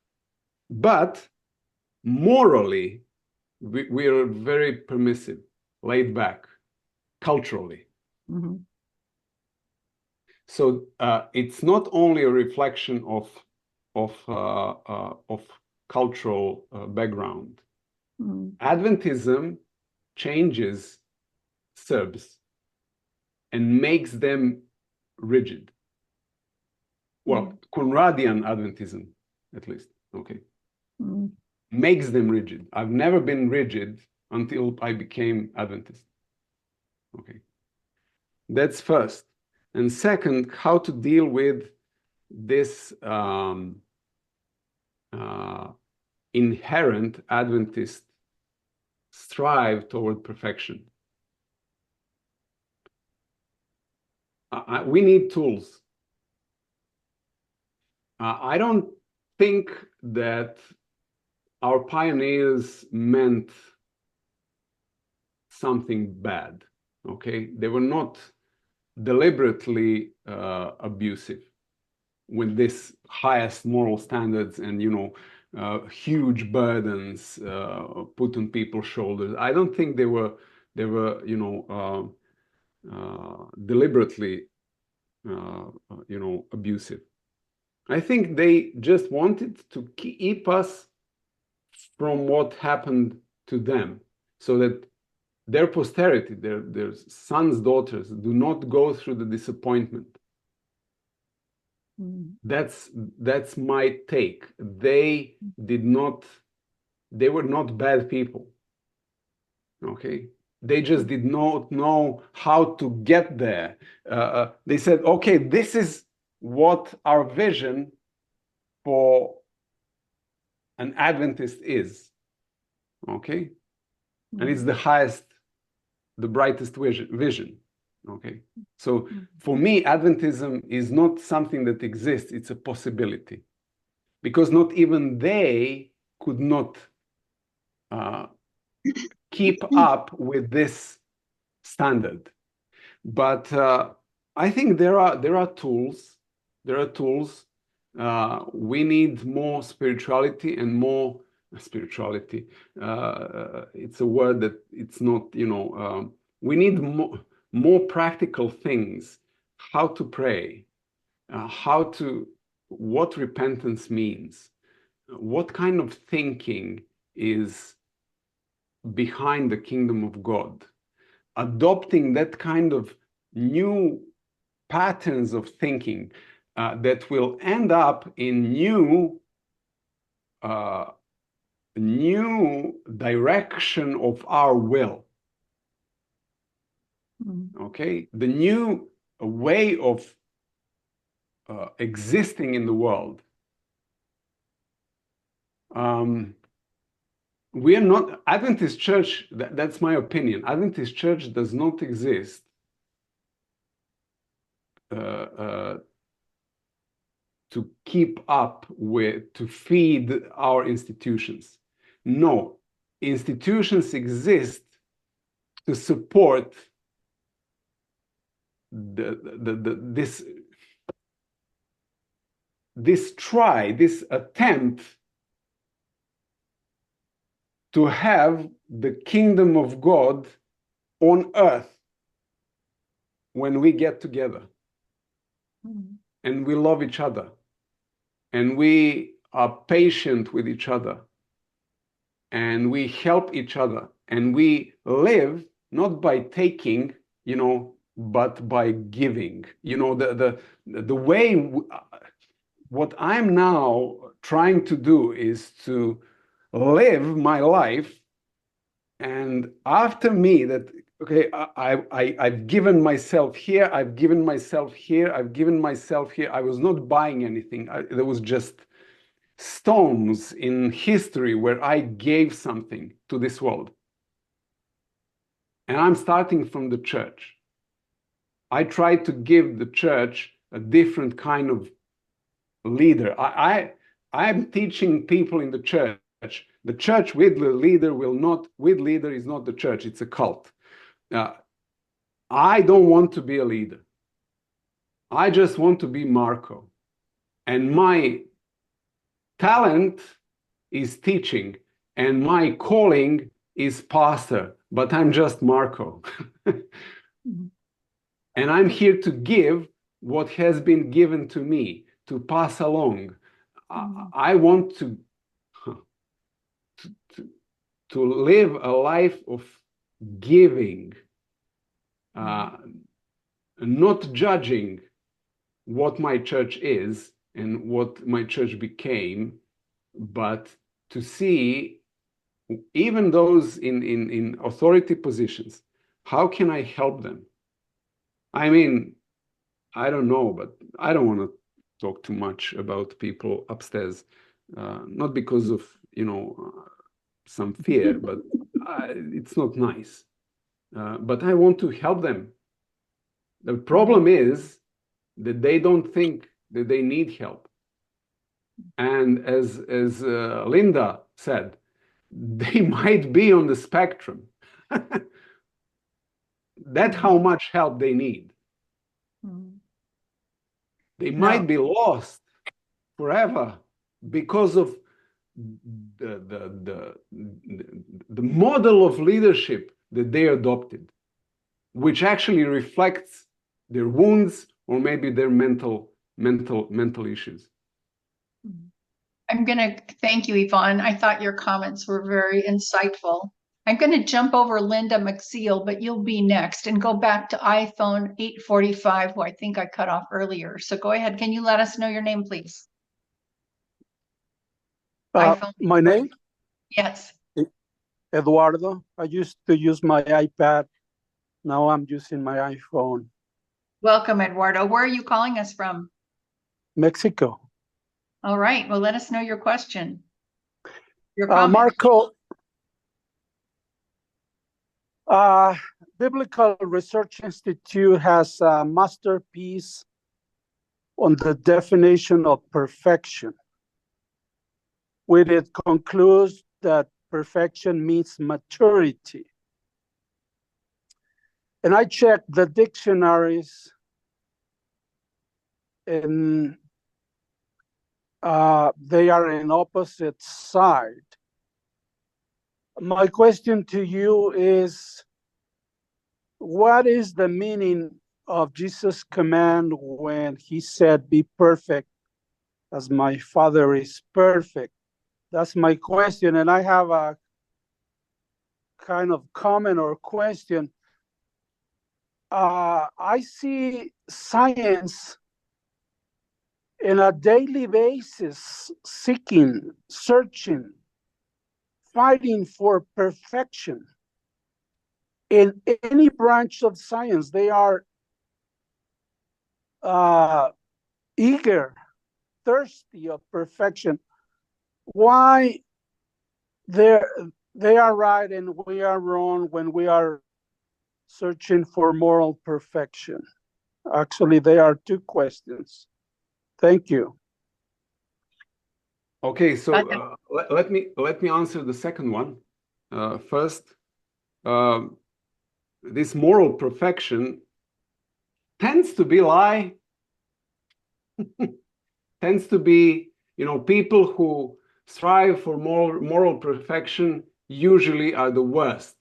but morally we are very permissive, laid back, culturally. So it's not only a reflection of cultural background. Adventism changes Serbs and makes them rigid. Well, Conradian Adventism, at least, okay, makes them rigid. I've never been rigid until I became Adventist. Okay, that's first. And second, how to deal with this inherent Adventist strive toward perfection. We need tools. I don't think that our pioneers meant something bad, okay? They were not deliberately abusive with this highest moral standards and, you know, huge burdens put on people's shoulders. I don't think they were, you know, deliberately, you know, abusive. I think they just wanted to keep us from what happened to them, so that their posterity, their sons, daughters, do not go through the disappointment. That's my take. They were not bad people. Okay, they just did not know how to get there. They said, okay, this is what our vision for an Adventist is. Okay, and it's the highest, the brightest vision. Okay, so for me, Adventism is not something that exists, it's a possibility, because not even they could not keep up with this standard. But I think there are tools. We need more spirituality and more spirituality. It's a word that it's not, you know, we need more practical things, how to pray, what repentance means, what kind of thinking is behind the kingdom of God, adopting that kind of new patterns of thinking that will end up in new direction of our will. Okay, the new way of existing in the world. We are not Adventist Church. That's my opinion. Adventist Church does not exist to keep up with, to feed our institutions. No, institutions exist to support this attempt to have the kingdom of God on earth when we get together and we love each other and we are patient with each other and we help each other and we live not by taking, but by giving. The way what I'm now trying to do is to live my life, and after me that, okay, I've given myself here, I've given myself here, I've given myself here. I was not buying anything. There was just stones in history where I gave something to this world. And I'm starting from the church. I try to give the church a different kind of leader. I'm teaching people in the church. The church with the leader with leader is not the church, it's a cult. I don't want to be a leader. I just want to be Marko. And my talent is teaching, and my calling is pastor, but I'm just Marko. And I'm here to give what has been given to me, to pass along. I want to live a life of giving, not judging what my church is and what my church became, but to see even those in authority positions, how can I help them? I mean, I don't know, but I don't want to talk too much about people upstairs, not because of, some fear, but it's not nice. But I want to help them. The problem is that they don't think that they need help. And as Linda said, they might be on the spectrum. That's how much help they need. They might be lost forever because of the model of leadership that they adopted, which actually reflects their wounds or maybe their mental issues. I'm going to thank you, Yvonne. I thought your comments were very insightful. I'm going to jump over Linda McSeal, but you'll be next, and go back to iPhone 845, who I think I cut off earlier. So go ahead. Can you let us know your name, please? My name? Yes. Eduardo. I used to use my iPad. Now I'm using my iPhone. Welcome, Eduardo. Where are you calling us from? Mexico. All right. Well, let us know your question. Your comment. Marko, Biblical Research Institute has a masterpiece on the definition of perfection, where it concludes that perfection means maturity. And I checked the dictionaries, and they are in opposite side. My question to you is, what is the meaning of Jesus' command when he said, "Be perfect as my Father is perfect"? That's my question. And I have a kind of comment or question. I see science on a daily basis seeking, searching, fighting for perfection. In any branch of science, they are eager, thirsty of perfection. Why they are right and we are wrong when we are searching for moral perfection? Actually, there are two questions. Thank you. Okay, so let me answer the second one. First, this moral perfection tends to be lie. Tends to be, people who strive for moral perfection usually are the worst,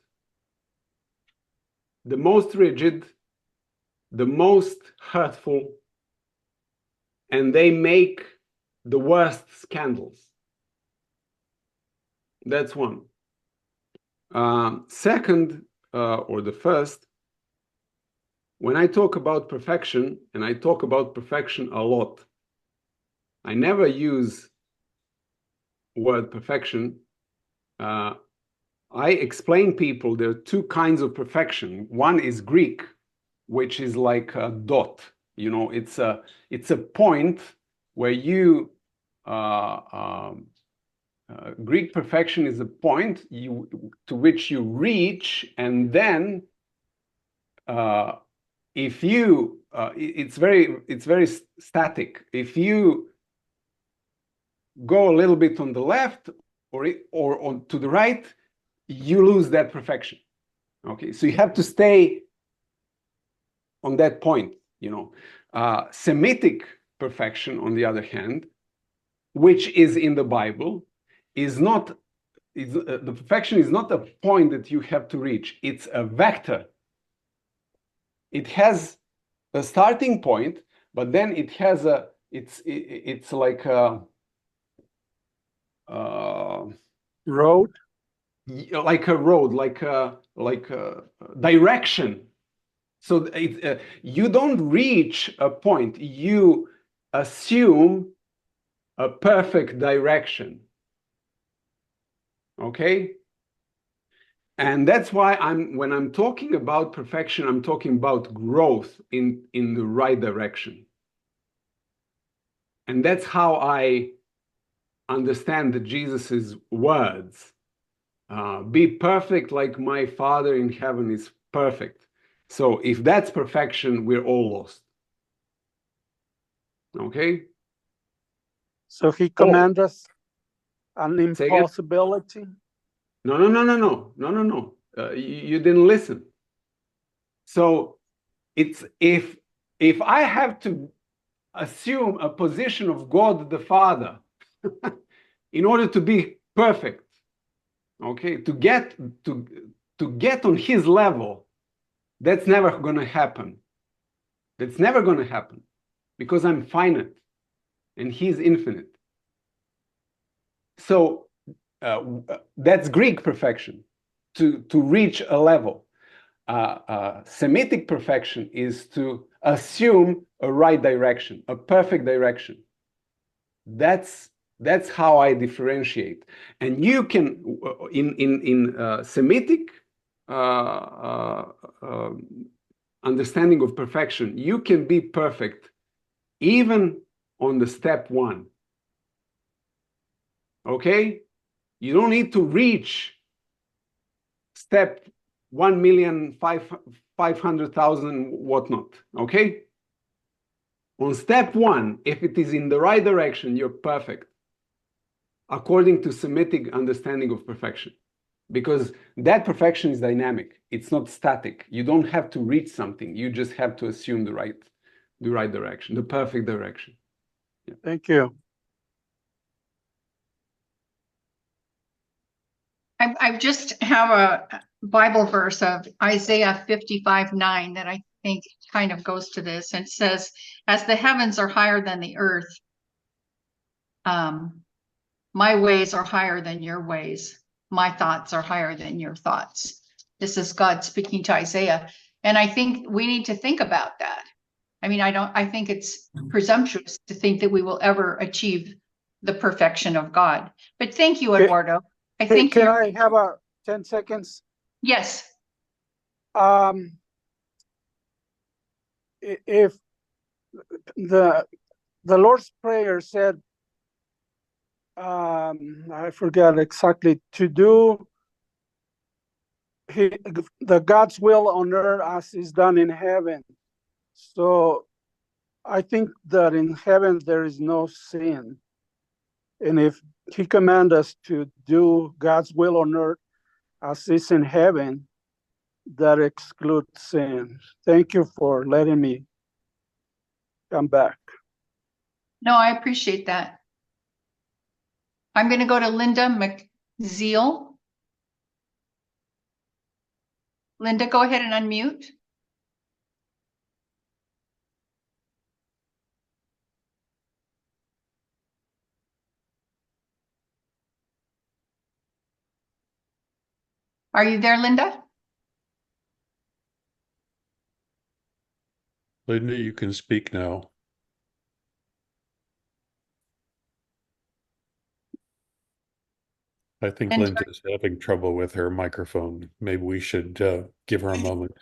the most rigid, the most hurtful, and they make the worst scandals. That's one. Second, or the first, when I talk about perfection, and I talk about perfection a lot, I never use word perfection. I explain people there are two kinds of perfection. One is Greek, which is like a dot. It's a point where you Greek perfection is a point to which you reach, and then if you it's very static. If you go a little bit on the left or on to the right, you lose that perfection. Okay, so you have to stay on that point. Semitic perfection, on the other hand, which is in the Bible, the perfection is not a point that you have to reach. It's a vector. It has a starting point, but then it has it's like a road, like a direction. So you don't reach a point, you assume a perfect direction. Okay? And that's why when I'm talking about perfection, I'm talking about growth in the right direction. And that's how I understand Jesus's words. Be perfect like my Father in heaven is perfect. So if that's perfection, we're all lost. Okay? So he commands us an impossibility. No. You didn't listen. So it's if I have to assume a position of God the Father in order to be perfect, okay, to get on his level, that's never going to happen. That's never going to happen because I'm finite and he's infinite. So that's Greek perfection, to reach a level. Semitic perfection is to assume a right direction, a perfect direction. That's how I differentiate. And you can, in Semitic understanding of perfection, you can be perfect even on the step one. Okay? You don't need to reach step 1,500,000 whatnot. Okay? On step one, if it is in the right direction, you're perfect, according to Semitic understanding of perfection. Because that perfection is dynamic. It's not static. You don't have to reach something. You just have to assume the right direction, the perfect direction. Yeah. Thank you. I just have a Bible verse of Isaiah 55:9 that I think kind of goes to this. And it says, as the heavens are higher than the earth, my ways are higher than your ways. My thoughts are higher than your thoughts. This is God speaking to Isaiah. And I think we need to think about that. I mean, I think it's presumptuous to think that we will ever achieve the perfection of God. But thank you, Eduardo. Can I have 10 seconds? Yes. If the Lord's Prayer said, I forget exactly, to do the God's will on earth as is done in heaven. So I think that in heaven there is no sin. And if he commands us to do God's will on earth as is in heaven, that excludes sin. Thank you for letting me come back. No, I appreciate that. I'm going to go to Linda McZeal. Linda, go ahead and unmute. Are you there, Linda? Linda, you can speak now. I think Linda, Linda's having trouble with her microphone. Maybe we should give her a moment.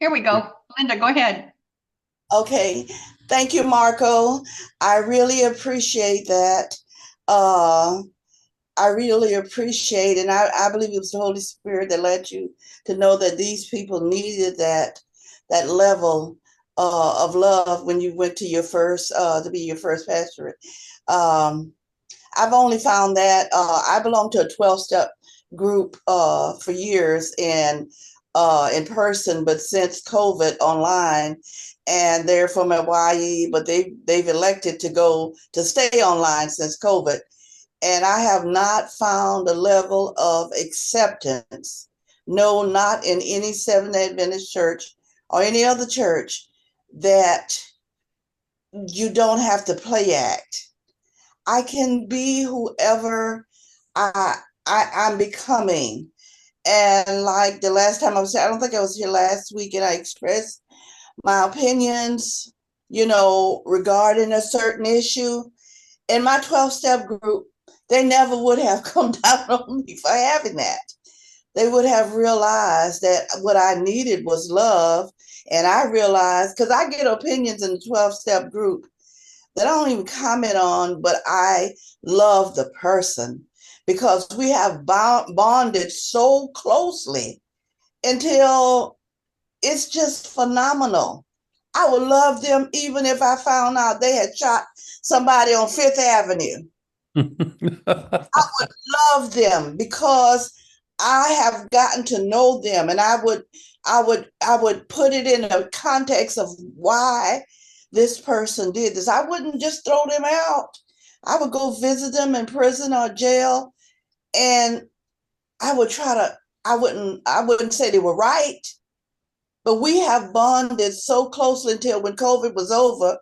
here we go. Linda, go ahead. Okay, thank you, Marko. I really appreciate that. I really appreciate, and I believe it was the Holy Spirit that led you to know that these people needed that level of love when you went to your first to be your first pastorate. I've only found that I belong to a 12-step group for years and in person, but since COVID online, and they're from Hawaii, but they've elected to stay online since COVID. And I have not found a level of acceptance, no, not in any Seventh-day Adventist church or any other church, that you don't have to play act. I can be whoever I'm becoming. And like the last time I was here, I don't think I was here last week, and I expressed my opinions, regarding a certain issue. In my 12-step group, they never would have come down on me for having that. They would have realized that what I needed was love. And I realized, because I get opinions in the 12-step group that I don't even comment on, but I love the person because we have bonded so closely until it's just phenomenal. I would love them even if I found out they had shot somebody on Fifth Avenue. I would love them because I have gotten to know them, and I would put it in a context of why this person did this. I wouldn't just throw them out. I would go visit them in prison or jail, and I wouldn't say they were right, but we have bonded so closely until when COVID was over,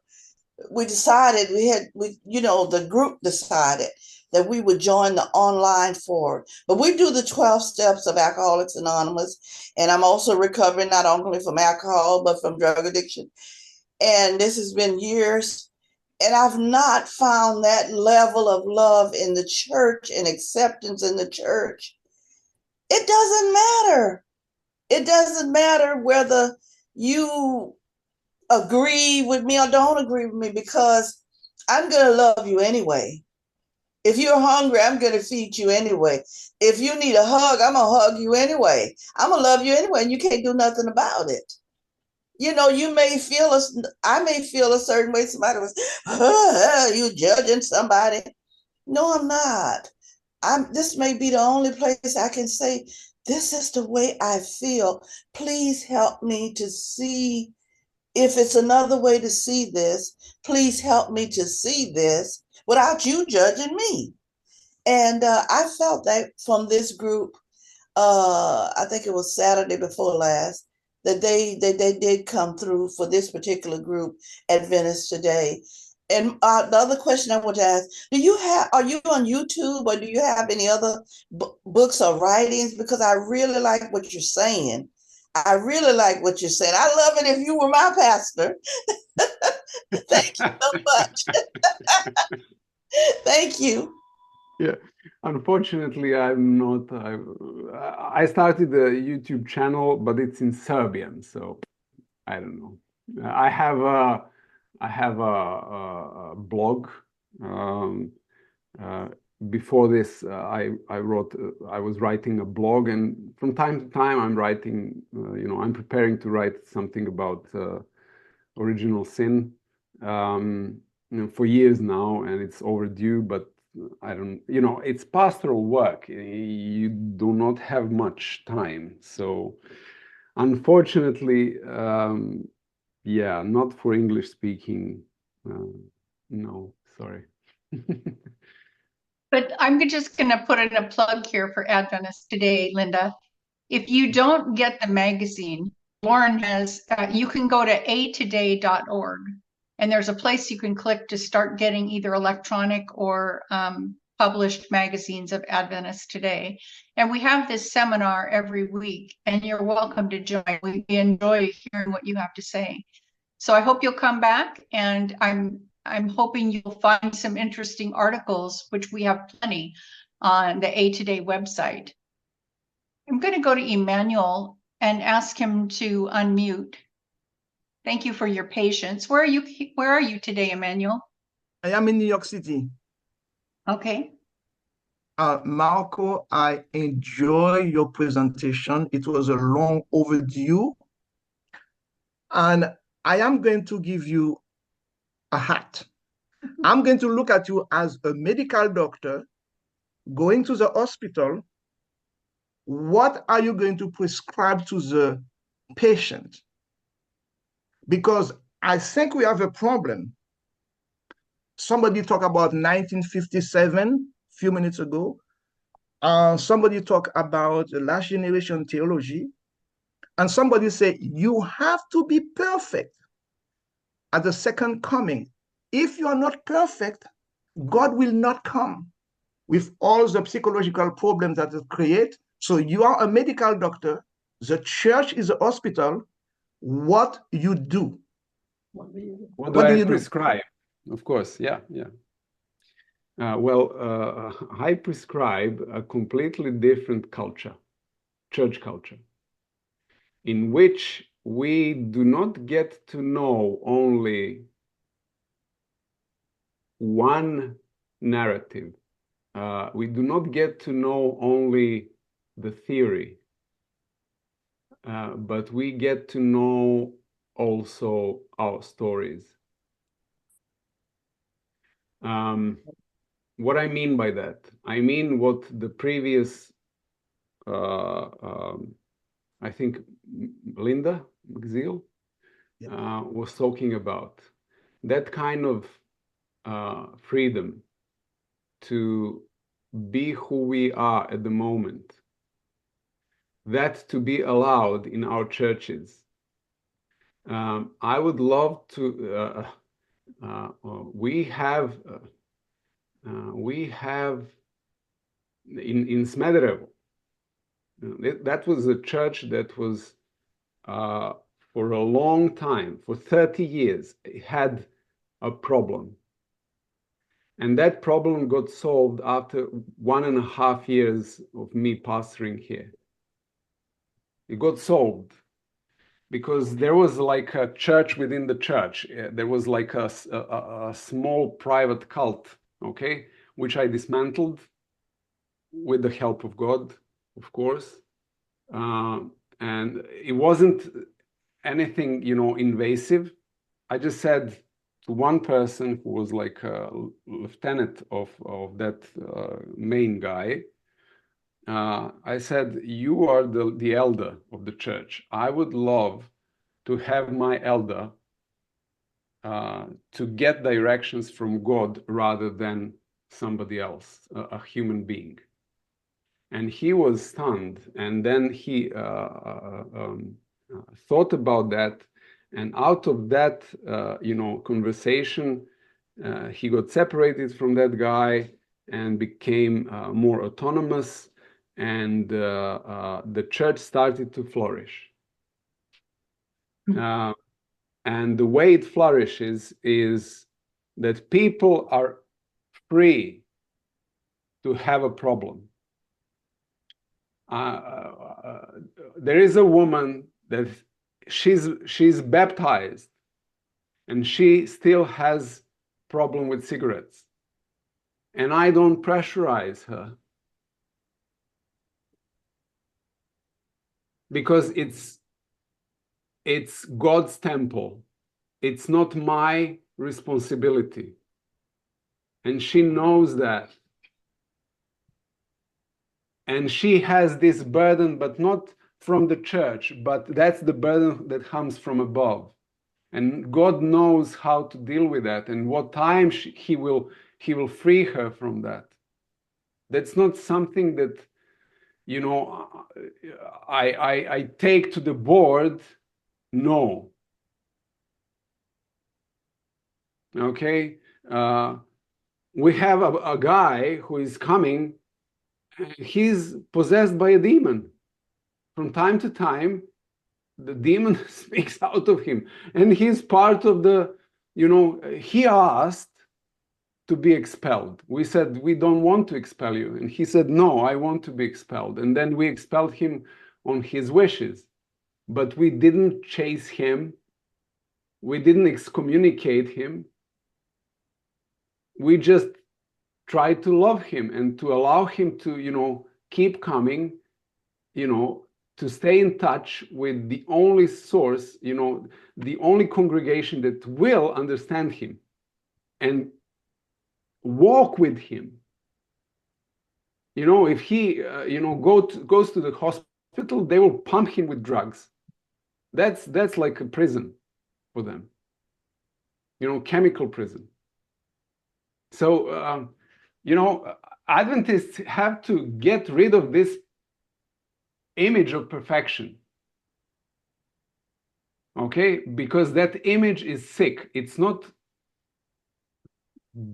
we decided the group decided that we would join the online forum. But we do the 12 steps of Alcoholics Anonymous. And I'm also recovering not only from alcohol, but from drug addiction. And this has been years. And I've not found that level of love in the church and acceptance in the church. It doesn't matter. It doesn't matter whether you agree with me or don't agree with me, because I'm going to love you anyway. If you're hungry, I'm going to feed you anyway. If you need a hug, I'm going to hug you anyway. I'm going to love you anyway, and you can't do nothing about it. You may feel I may feel a certain way. Somebody was, you judging somebody. No, I'm not. This may be the only place I can say, this is the way I feel. Please help me to see. If it's another way to see this, please help me to see this without you judging me. And I felt that from this group, I think it was Saturday before last, that they did come through for this particular group, Adventists Today. And the other question I want to ask, are you on YouTube, or do you have any other books or writings? Because I really like what you're saying. I really like what you're saying. I love it if you were my pastor. Thank you so much. Thank you. Yeah, unfortunately, I'm not. I started a YouTube channel, but it's in Serbian, so I don't know. I have a blog. Before this, I was writing a blog, and from time to time, I'm writing. I'm preparing to write something about original sin. For years now, and it's overdue, but I don't, it's pastoral work. You do not have much time. So unfortunately, yeah, not for English speaking. No, sorry. But I'm just going to put in a plug here for Adventist Today, Linda. If you don't get the magazine, Lauren has, you can go to atoday.org, and there's a place you can click to start getting either electronic or published magazines of Adventist Today. And we have this seminar every week, and you're welcome to join. We enjoy hearing what you have to say. So I hope you'll come back, and I'm hoping you'll find some interesting articles, which we have plenty on the A Today website. I'm going to go to Emmanuel and ask him to unmute. Thank you for your patience. Where are you today, Emmanuel? I am in New York City. Okay. Marko, I enjoy your presentation. It was a long overdue. And I am going to give you a hat. I'm going to look at you as a medical doctor going to the hospital. What are you going to prescribe to the patient? Because I think we have a problem. Somebody talked about 1957 a few minutes ago. Somebody talked about the last generation theology. And somebody said, you have to be perfect at the second coming. If you are not perfect, God will not come with all the psychological problems that it creates. So you are a medical doctor. The church is a hospital. What you do? What do I prescribe? Of course, yeah. I prescribe a completely different culture, church culture, in which we do not get to know only one narrative. We do not get to know only the theory, but we get to know also our stories. What I mean by that, I mean what the previous, I think Linda McZeal was talking about. That kind of freedom to be who we are at the moment, that to be allowed in our churches. I would love to, we have in Smederevo, that was a church that was for a long time, for 30 years, had a problem. And that problem got solved after 1.5 years of me pastoring here. It got solved because there was like a church within the church. There was like a small private cult, okay, which I dismantled with the help of God, of course. And it wasn't anything, invasive. I just said to one person who was like a lieutenant of that main guy, I said, you are the elder of the church. I would love to have my elder to get directions from God rather than somebody else, a human being. And he was stunned. And then he thought about that. And out of that, conversation, he got separated from that guy and became more autonomous. And the church started to flourish. And the way it flourishes is that people are free to have a problem. There is a woman that she's baptized and she still has problem with cigarettes, and I don't pressurize her because it's God's temple. It's not my responsibility, and she knows that. And she has this burden, but not from the church, but that's the burden that comes from above. And God knows how to deal with that and what time he will free her from that. That's not something that, you know, I take to the board. No. Okay. We have a guy who is coming. He's possessed by a demon. From time to time, the demon speaks out of him, and he's part of the, you know, he asked to be expelled. We said, we don't want to expel you. And he said, no, I want to be expelled. And then we expelled him on his wishes. But we didn't chase him. We didn't excommunicate him. We just tried to love him and to allow him to, you know, keep coming, you know, to stay in touch with the only source, you know, the only congregation that will understand him and walk with him. You know, if he, you know, goes to the hospital, they will pump him with drugs. That's like a prison for them. You know, chemical prison. So, you know, Adventists have to get rid of this image of perfection. Okay? Because that image is sick. It's not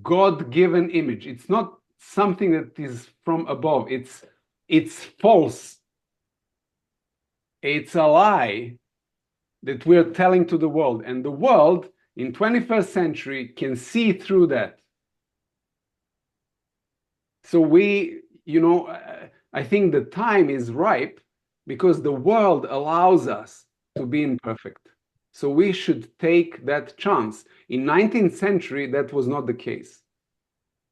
God-given image. It's not something that is from above. It's false. It's a lie that we're telling to the world. And the world in 21st century can see through that. So we, you know, I think the time is ripe because the world allows us to be imperfect. So we should take that chance. In 19th century, that was not the case.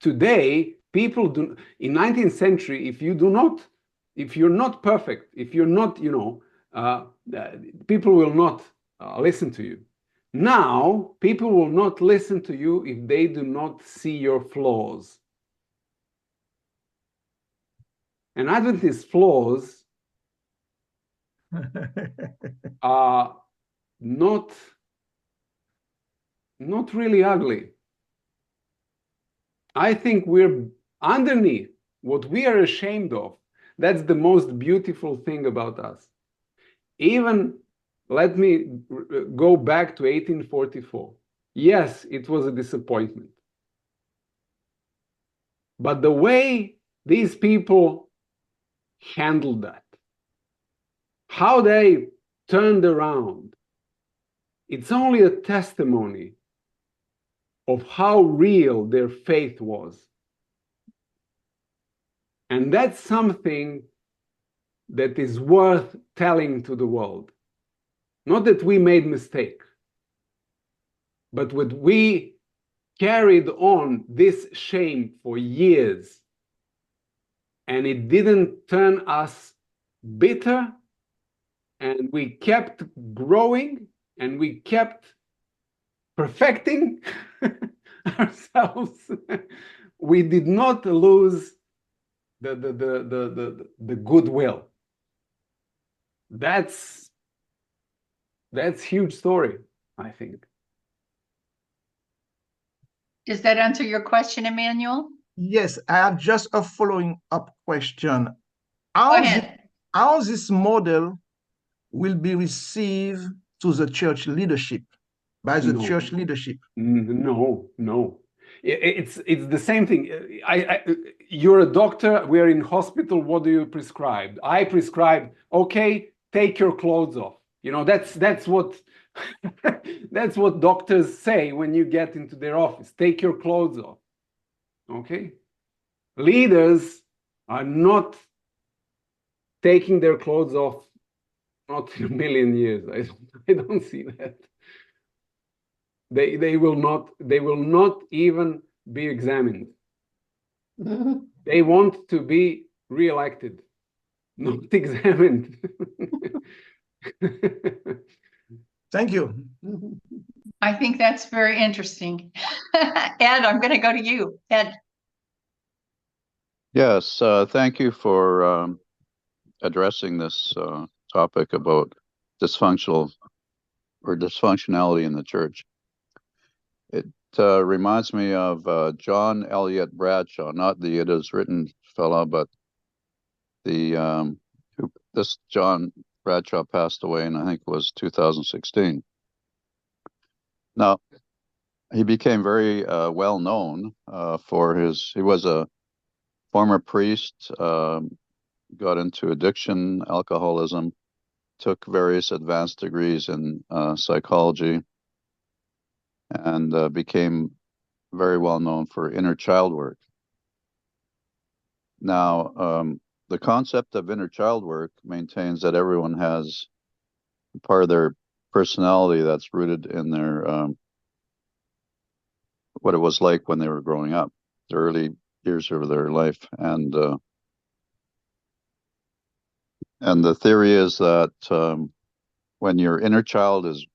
Today, people do, in 19th century, if you're not perfect, if you're not, you know, people will not listen to you. Now, people will not listen to you if they do not see your flaws. And Adventist flaws are not really ugly. I think we're underneath what we are ashamed of. That's the most beautiful thing about us. Even, let me go back to 1844. Yes, it was a disappointment. But the way these people handled that, how they turned around, it's only a testimony of how real their faith was. And that's something that is worth telling to the world. Not that we made mistake, but what we carried on this shame for years, and it didn't turn us bitter, and we kept growing, and we kept perfecting ourselves. We did not lose the goodwill. That's huge story, I think. Does that answer your question, Emmanuel? Yes, I have just a following up question. Go ahead. How this model will be received to the church leadership, by the church leadership? No. It's the same thing. You're a doctor, we're in hospital, what do you prescribe? I prescribe, okay, take your clothes off. You know, that's what that's what doctors say when you get into their office. Take your clothes off. Okay? Leaders are not taking their clothes off, not in a million years. I don't see that. They will not even be examined. They want to be re-elected, not examined. Thank you. I think that's very interesting. Ed, I'm going to go to you. Ed. Yes, thank you for addressing this topic about dysfunctionality in the church. It reminds me of John Elliott Bradshaw, not the It Is Written fellow, but the this John Bradshaw passed away, and I think it was 2016. Now, he became very well known for he was a former priest, got into addiction, alcoholism, took various advanced degrees in psychology, and became very well known for inner child work. Now, the concept of inner child work maintains that everyone has part of their personality that's rooted in their what it was like when they were growing up, the early years of their life, and the theory is that when your inner child is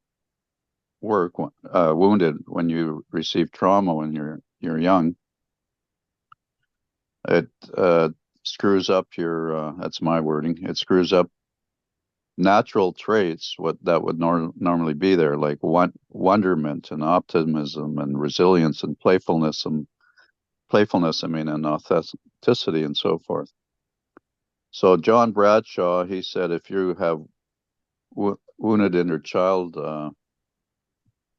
wounded, when you receive trauma when you're young, it screws up your that's my wording, it screws up natural traits that would normally be there, like wonderment and optimism and resilience and playfulness, and authenticity and so forth. So John Bradshaw, he said, if you have wounded inner child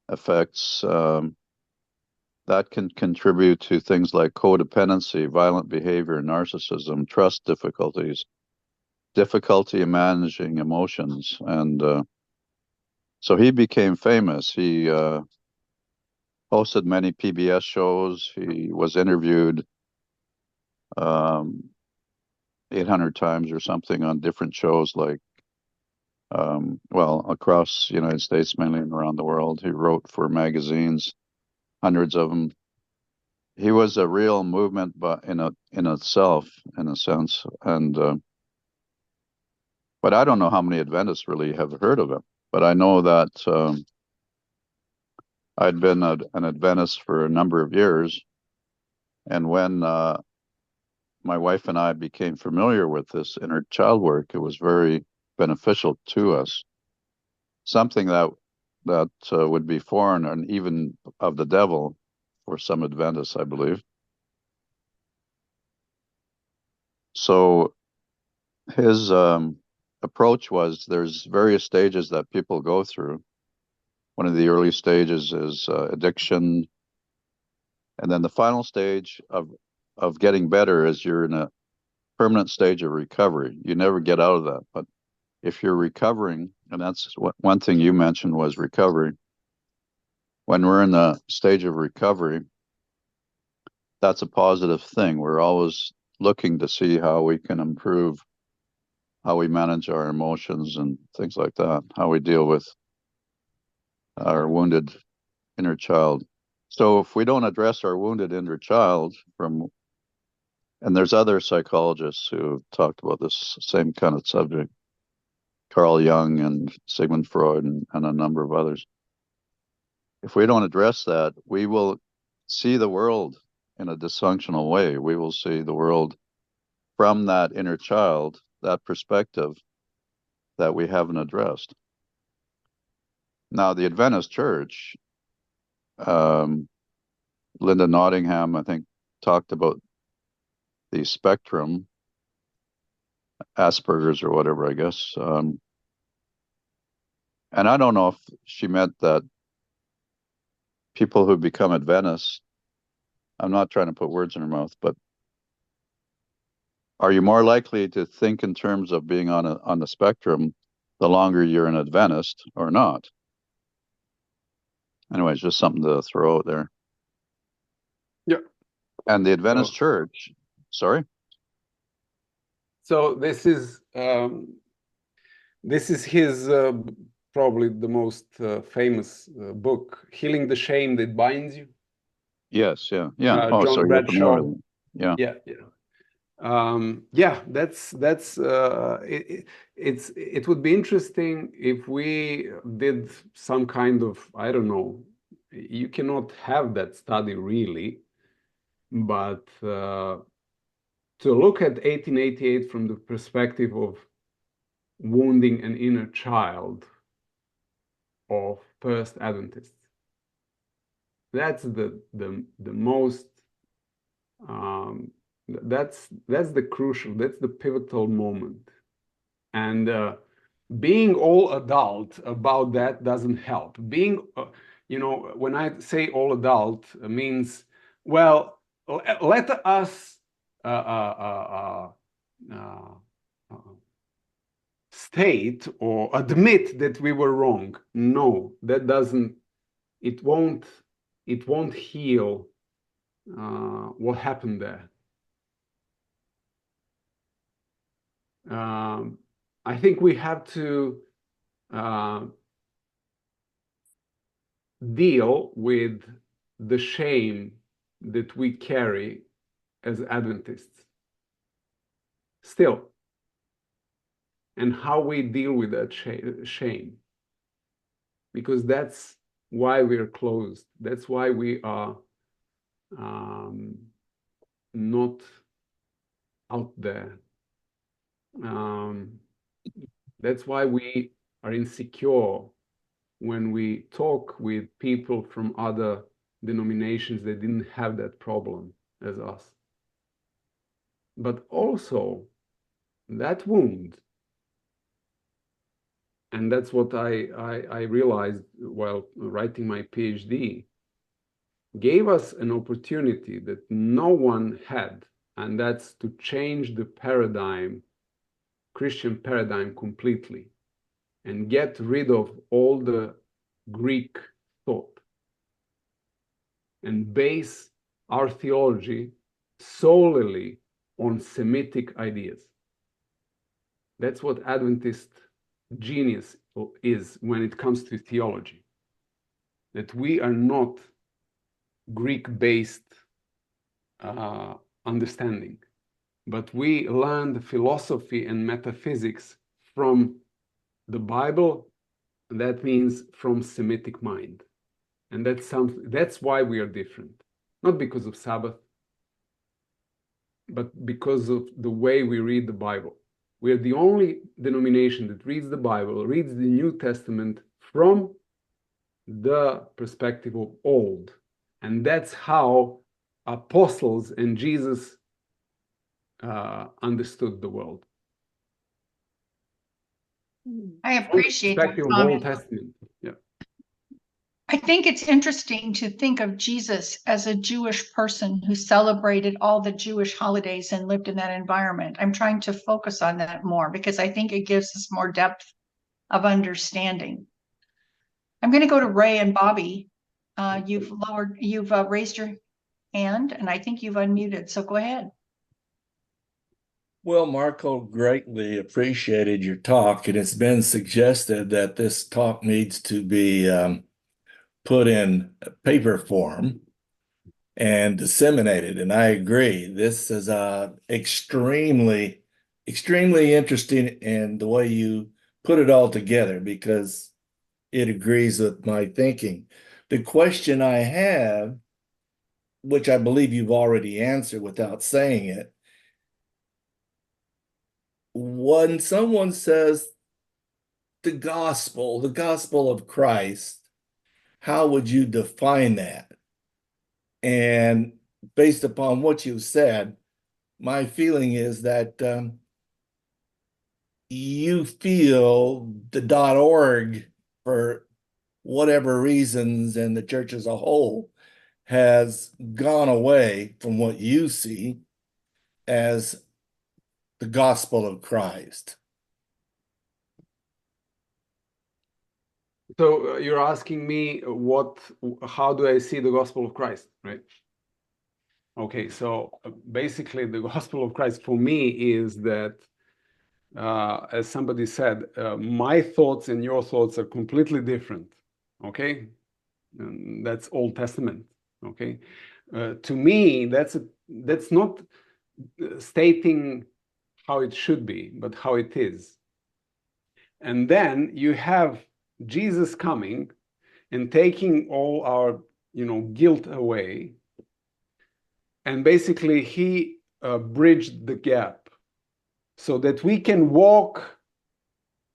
effects, that can contribute to things like codependency, violent behavior, narcissism, trust difficulties, difficulty in managing emotions. And so he became famous. He hosted many PBS shows. He was interviewed 800 times or something on different shows, like, across the United States, mainly, and around the world. He wrote for magazines, hundreds of them. He was a real movement, but in itself, in a sense. And but I don't know how many Adventists really have heard of him. But I know that I'd been an Adventist for a number of years, and when my wife and I became familiar with this inner child work, it was very beneficial to us. Something that would be foreign and even of the devil for some Adventists, I believe. So his approach was, there's various stages that people go through. One of the early stages is addiction, and then the final stage of getting better is you're in a permanent stage of recovery. You never get out of that, but if you're recovering, and that's one thing you mentioned was recovery. When we're in the stage of recovery, that's a positive thing. We're always looking to see how we can improve how we manage our emotions and things like that, how we deal with our wounded inner child. So if we don't address our wounded inner child and there's other psychologists who talked about this same kind of subject, Carl Jung and Sigmund Freud and a number of others. If we don't address that, we will see the world in a dysfunctional way. We will see the world from that inner child, that perspective that we haven't addressed. Now, the Adventist Church, Linda Nottingham, I think, talked about the spectrum, Asperger's or whatever, I guess. And I don't know if she meant that people who become Adventists, I'm not trying to put words in her mouth, but are you more likely to think in terms of being on the spectrum the longer you're an Adventist or not? Anyways, just something to throw out there. Yeah. And the Adventist Church, sorry? So this is his probably the most famous book, Healing the Shame That Binds You. Yes, yeah. John Bradshaw. Yeah. It would be interesting if we did some kind of, I don't know, you cannot have that study really, but to look at 1888 from the perspective of wounding an inner child of first Adventists. That's the most that's the crucial, that's the pivotal moment. And being all adult about that doesn't help. Being, when I say all adult, means, well, let us state or admit that we were wrong. No, that doesn't, it won't heal what happened there. I think we have to deal with the shame that we carry as Adventists still, and how we deal with that shame, because that's why we're closed. That's why we are not out there. That's why we are insecure when we talk with people from other denominations that didn't have that problem as us. But also that wound, and that's what I realized while writing my PhD, gave us an opportunity that no one had, and that's to change the paradigm, Christian paradigm, completely, and get rid of all the Greek thought and base our theology solely on Semitic ideas. That's what Adventist genius is when it comes to theology, that we are not Greek-based understanding, but we learned philosophy and metaphysics from the Bible. That means from Semitic mind. And that's why we are different. Not because of Sabbath, but because of the way we read the Bible. We are the only denomination that reads the Bible, reads the New Testament from the perspective of old. And that's how apostles and Jesus understood the world. I appreciate that Perspective of comment. Old Testament. Yeah. I think it's interesting to think of Jesus as a Jewish person who celebrated all the Jewish holidays and lived in that environment. I'm trying to focus on that more because I think it gives us more depth of understanding. I'm going to go to Ray and Bobby. You've raised your hand, and I think you've unmuted, so go ahead. Well, Marko, greatly appreciated your talk, and it's been suggested that this talk needs to be put in paper form and disseminated, and I agree. This is extremely interesting in the way you put it all together, because it agrees with my thinking. The question I have, which I believe you've already answered without saying it, when someone says the gospel of Christ, how would you define that? And based upon what you said, my feeling is that you feel the .org, for whatever reasons, and the church as a whole has gone away from what you see as the gospel of Christ. So you're asking me how do I see the gospel of Christ, right? Okay, so basically the gospel of Christ for me is that, as somebody said, my thoughts and your thoughts are completely different, okay? And that's Old Testament, okay? To me, that's not stating how it should be, but how it is. And then you have Jesus coming and taking all our, guilt away. And basically he bridge the gap so that we can walk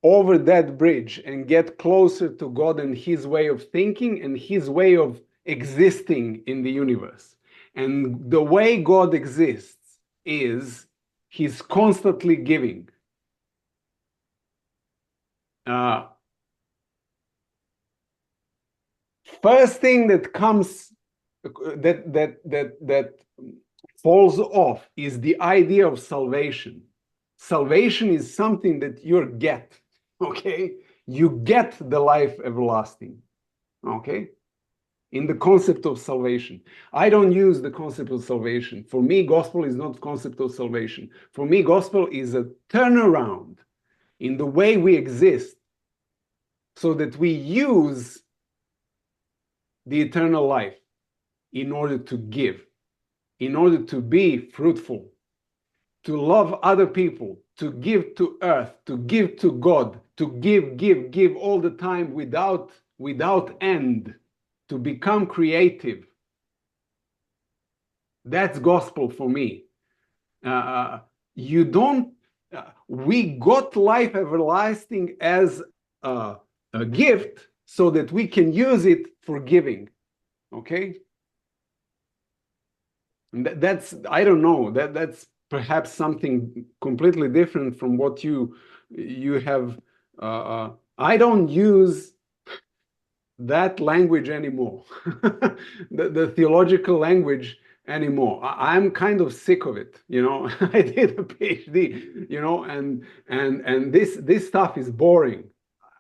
over that bridge and get closer to God and his way of thinking and his way of existing in the universe. And the way God exists is he's constantly giving. First thing that comes that falls off is the idea of salvation. Salvation is something that you get, okay? You get the life everlasting, okay? In the concept of salvation. I don't use the concept of salvation. For me, gospel is not concept of salvation. For me, gospel is a turnaround in the way we exist so that we use the eternal life in order to give, in order to be fruitful, to love other people, to give to earth, to give to God, to give all the time without end, to become creative. That's gospel for me. We got life everlasting as a gift so that we can use it for giving, okay? That's, I don't know, that's perhaps something completely different from what you have. I don't use that language anymore, the theological language anymore. I'm kind of sick of it, you know. I did a PhD, you know, and this stuff is boring.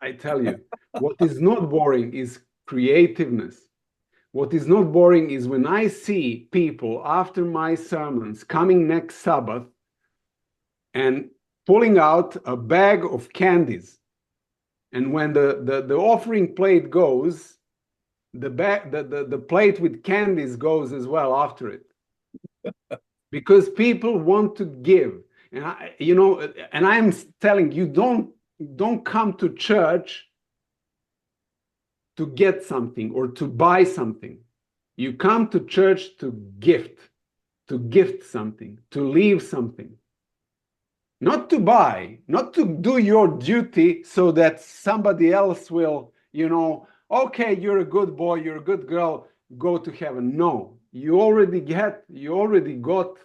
I tell you, what is not boring is creativeness. What is not boring is when I see people after my sermons coming next Sabbath and pulling out a bag of candies. And when the offering plate goes, the plate with candies goes as well after it. Because people want to give. And I'm telling you, don't come to church to get something or to buy something. You come to church to gift something, to leave something. Not to buy, not to do your duty so that somebody else will, okay, you're a good boy, you're a good girl, go to heaven. No, you already got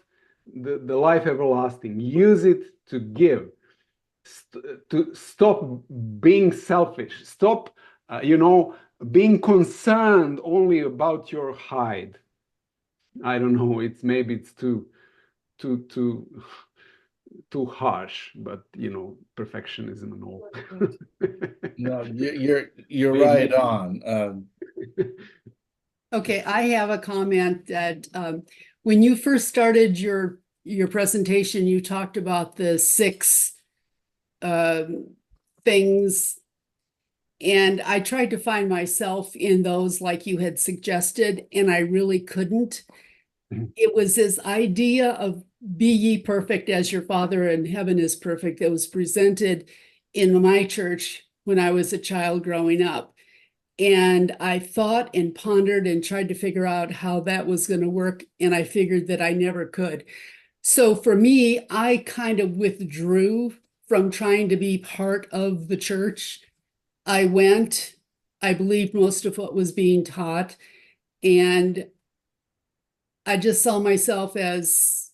the life everlasting. Use it to give. To stop being selfish. Stop, being concerned only about your hide. I don't know. Maybe it's too harsh, but perfectionism and all. No, you're right on. Okay, I have a comment that when you first started your presentation, you talked about the 6 things, and I tried to find myself in those like you had suggested, and I really couldn't. It was this idea of be ye perfect as your Father in heaven is perfect that was presented in my church when I was a child growing up. And I thought and pondered and tried to figure out how that was going to work, and I figured that I never could. So for me, I kind of withdrew from trying to be part of the church. I believed most of what was being taught, and I just saw myself as,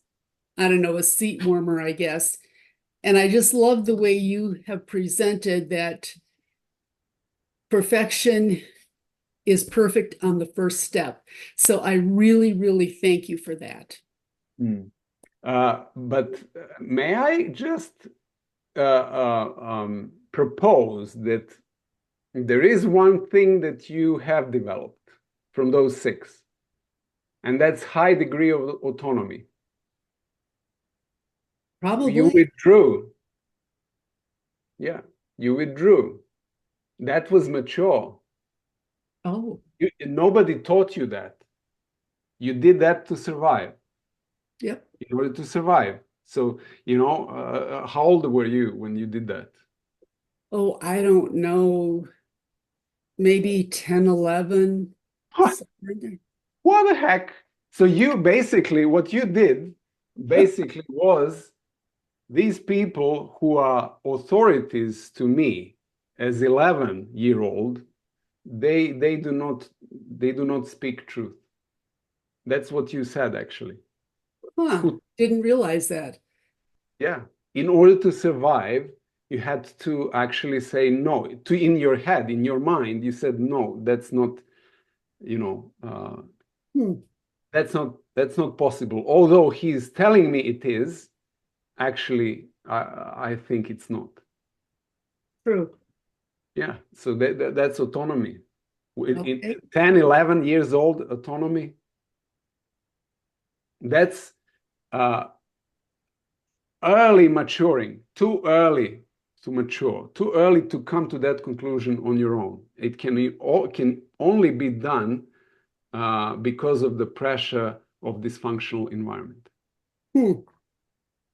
I don't know, a seat warmer, I guess. And I just love the way you have presented that perfection is perfect on the first step. So I really, really thank you for that. But may I just propose that there is one thing that you have developed from those 6, and that's high degree of autonomy. Probably. You withdrew. Yeah, you withdrew. That was mature. Oh. Nobody taught you that. You did that to survive. Yep. In order to survive. So, how old were you when you did that? Oh, I don't know. Maybe 10, 11. Huh. What the heck? So you basically, what you did basically was these people who are authorities to me as 11-year-old, they do not speak truth. That's what you said, actually. Huh, didn't realize that. Yeah. In order to survive, you had to actually say no. In your head, in your mind, you said, no, that's not, that's not possible. Although he's telling me it is, actually, I think it's not. True. Yeah. So that's autonomy. Okay. In 10, 11 years old, autonomy. That's early maturing, too early to mature, too early to come to that conclusion on your own. It can only be done because of the pressure of dysfunctional environment.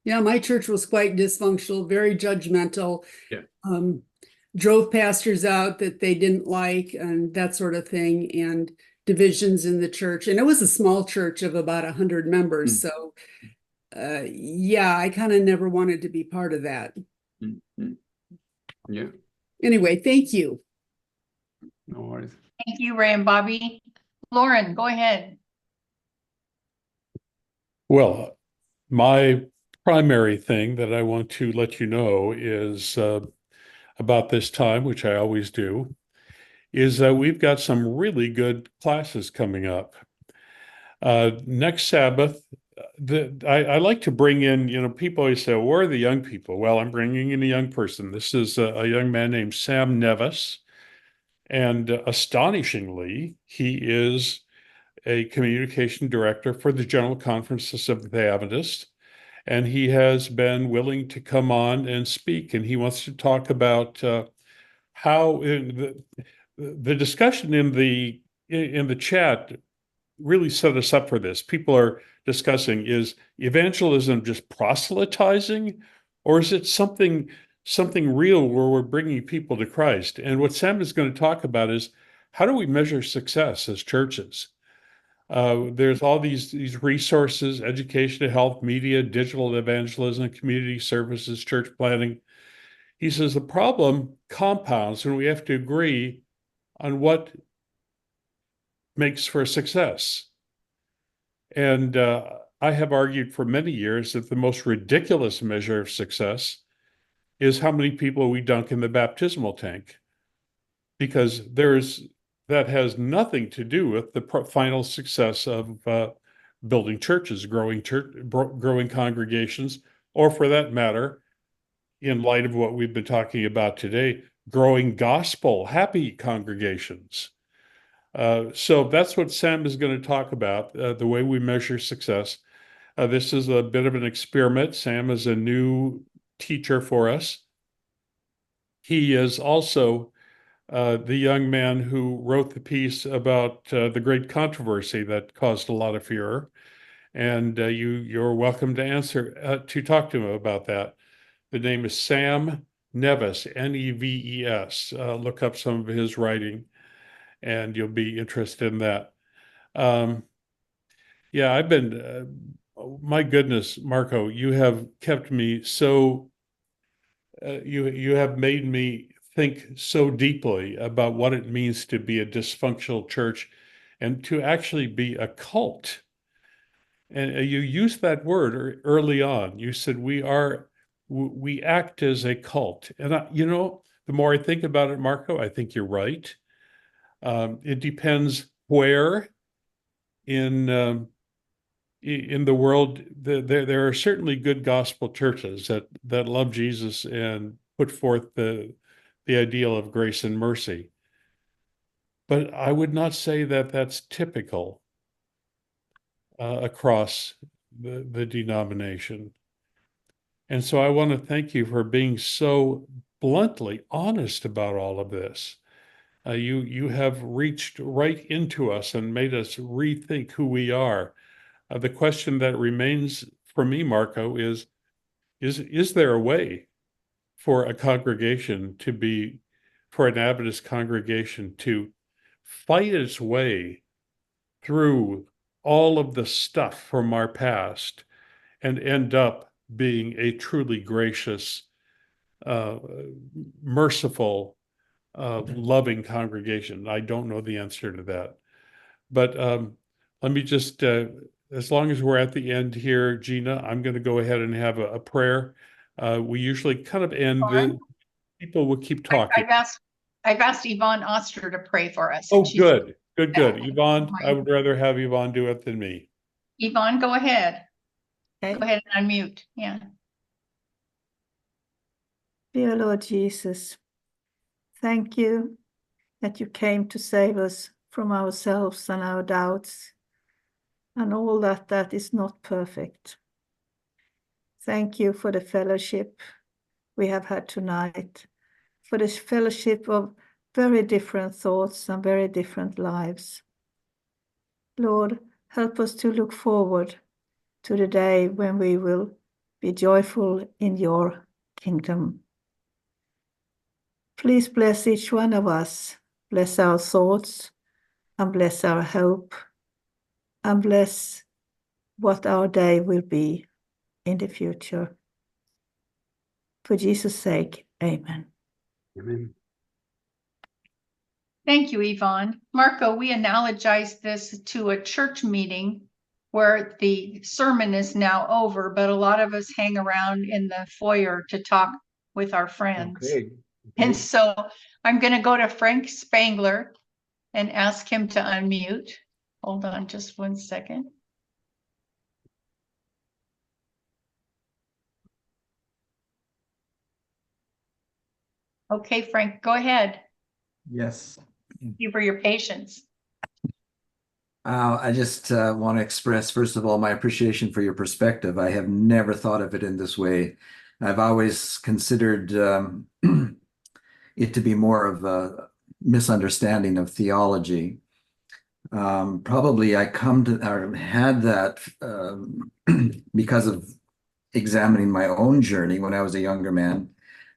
Yeah, my church was quite dysfunctional, very judgmental. Yeah. Drove pastors out that they didn't like and that sort of thing, and divisions in the church. And it was a small church of about 100 members. So yeah, I kind of never wanted to be part of that. Yeah. Anyway, thank you. No worries. Thank you, Ray and Bobby. Lauren, go ahead. Well, my primary thing that I want to let you know is about this time, which I always do, is that we've got some really good classes coming up. Next Sabbath, I like to bring in, people always say, well, where are the young people? Well, I'm bringing in a young person. This is a young man named Sam Nevis. And astonishingly, he is a communication director for the General Conferences of the Adventists. And he has been willing to come on and speak. And he wants to talk about how the discussion in the chat really set us up for this. People are discussing, is evangelism just proselytizing, or is it something real where we're bringing people to Christ? And what Sam is going to talk about is, how do we measure success as churches? There's all these resources: education, health, media, digital evangelism, community services, church planning. He says the problem compounds when we have to agree on what makes for success. And I have argued for many years that the most ridiculous measure of success is how many people we dunk in the baptismal tank, because that has nothing to do with the final success of building churches, growing congregations, or for that matter, in light of what we've been talking about today, growing gospel, happy congregations. So that's what Sam is going to talk about, the way we measure success. This is a bit of an experiment. Sam is a new teacher for us. He is also the young man who wrote the piece about the great controversy that caused a lot of furor. And you're welcome to talk to him about that. The name is Sam Nevis, Neves. Look up some of his writing, and you'll be interested in that. Yeah, I've been, my goodness, Marko, you have kept me so, you have made me think so deeply about what it means to be a dysfunctional church and to actually be a cult. And you used that word early on. You said we act as a cult. And the more I think about it, Marko, I think you're right. It depends where in the world. There are certainly good gospel churches that love Jesus and put forth the ideal of grace and mercy. But I would not say that that's typical across the denomination. And so I want to thank you for being so bluntly honest about all of this. You have reached right into us and made us rethink who we are. The question that remains for me, Marko, is there a way for an Adventist congregation to fight its way through all of the stuff from our past and end up being a truly gracious, merciful, loving congregation? I don't know the answer to that. But let me just, as long as we're at the end here, Gina, I'm going to go ahead and have a prayer. We usually kind of end, people will keep talking. I've asked Yvonne Oster to pray for us. Oh, good. Yvonne, I would Mind. rather have Yvonne do it than me. Yvonne, go ahead. Okay. Go ahead and unmute. Yeah. Dear Lord Jesus, thank you that you came to save us from ourselves and our doubts and all that is not perfect. Thank you for the fellowship we have had tonight, for this fellowship of very different thoughts and very different lives. Lord, help us to look forward to the day when we will be joyful in your kingdom. Please bless each one of us, bless our thoughts, and bless our hope, and bless what our day will be in the future. For Jesus' sake, amen. Amen. Thank you, Yvonne. Marko, we analogize this to a church meeting where the sermon is now over, but a lot of us hang around in the foyer to talk with our friends. Okay. And so I'm going to go to Frank Spangler and ask him to unmute. Hold on just 1 second. Okay, Frank, go ahead. Yes. Thank you for your patience. I just want to express, first of all, my appreciation for your perspective. I have never thought of it in this way. I've always considered it to be more of a misunderstanding of theology. Probably I come to, or had that because of examining my own journey when I was a younger man.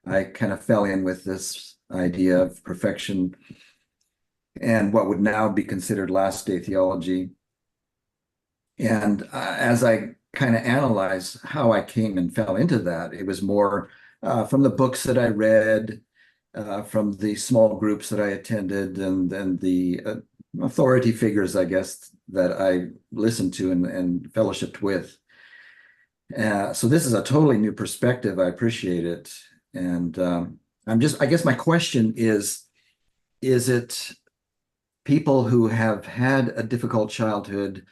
I kind of fell in with this idea of perfection and what would now be considered last day theology. And as I kind of analyze how I came and fell into that, it was more from the books that I read, from the small groups that I attended, and then the authority figures, I guess, that I listened to and fellowshipped with. So this is a totally new perspective. I appreciate it. And I guess my question is it people who have had a difficult childhood,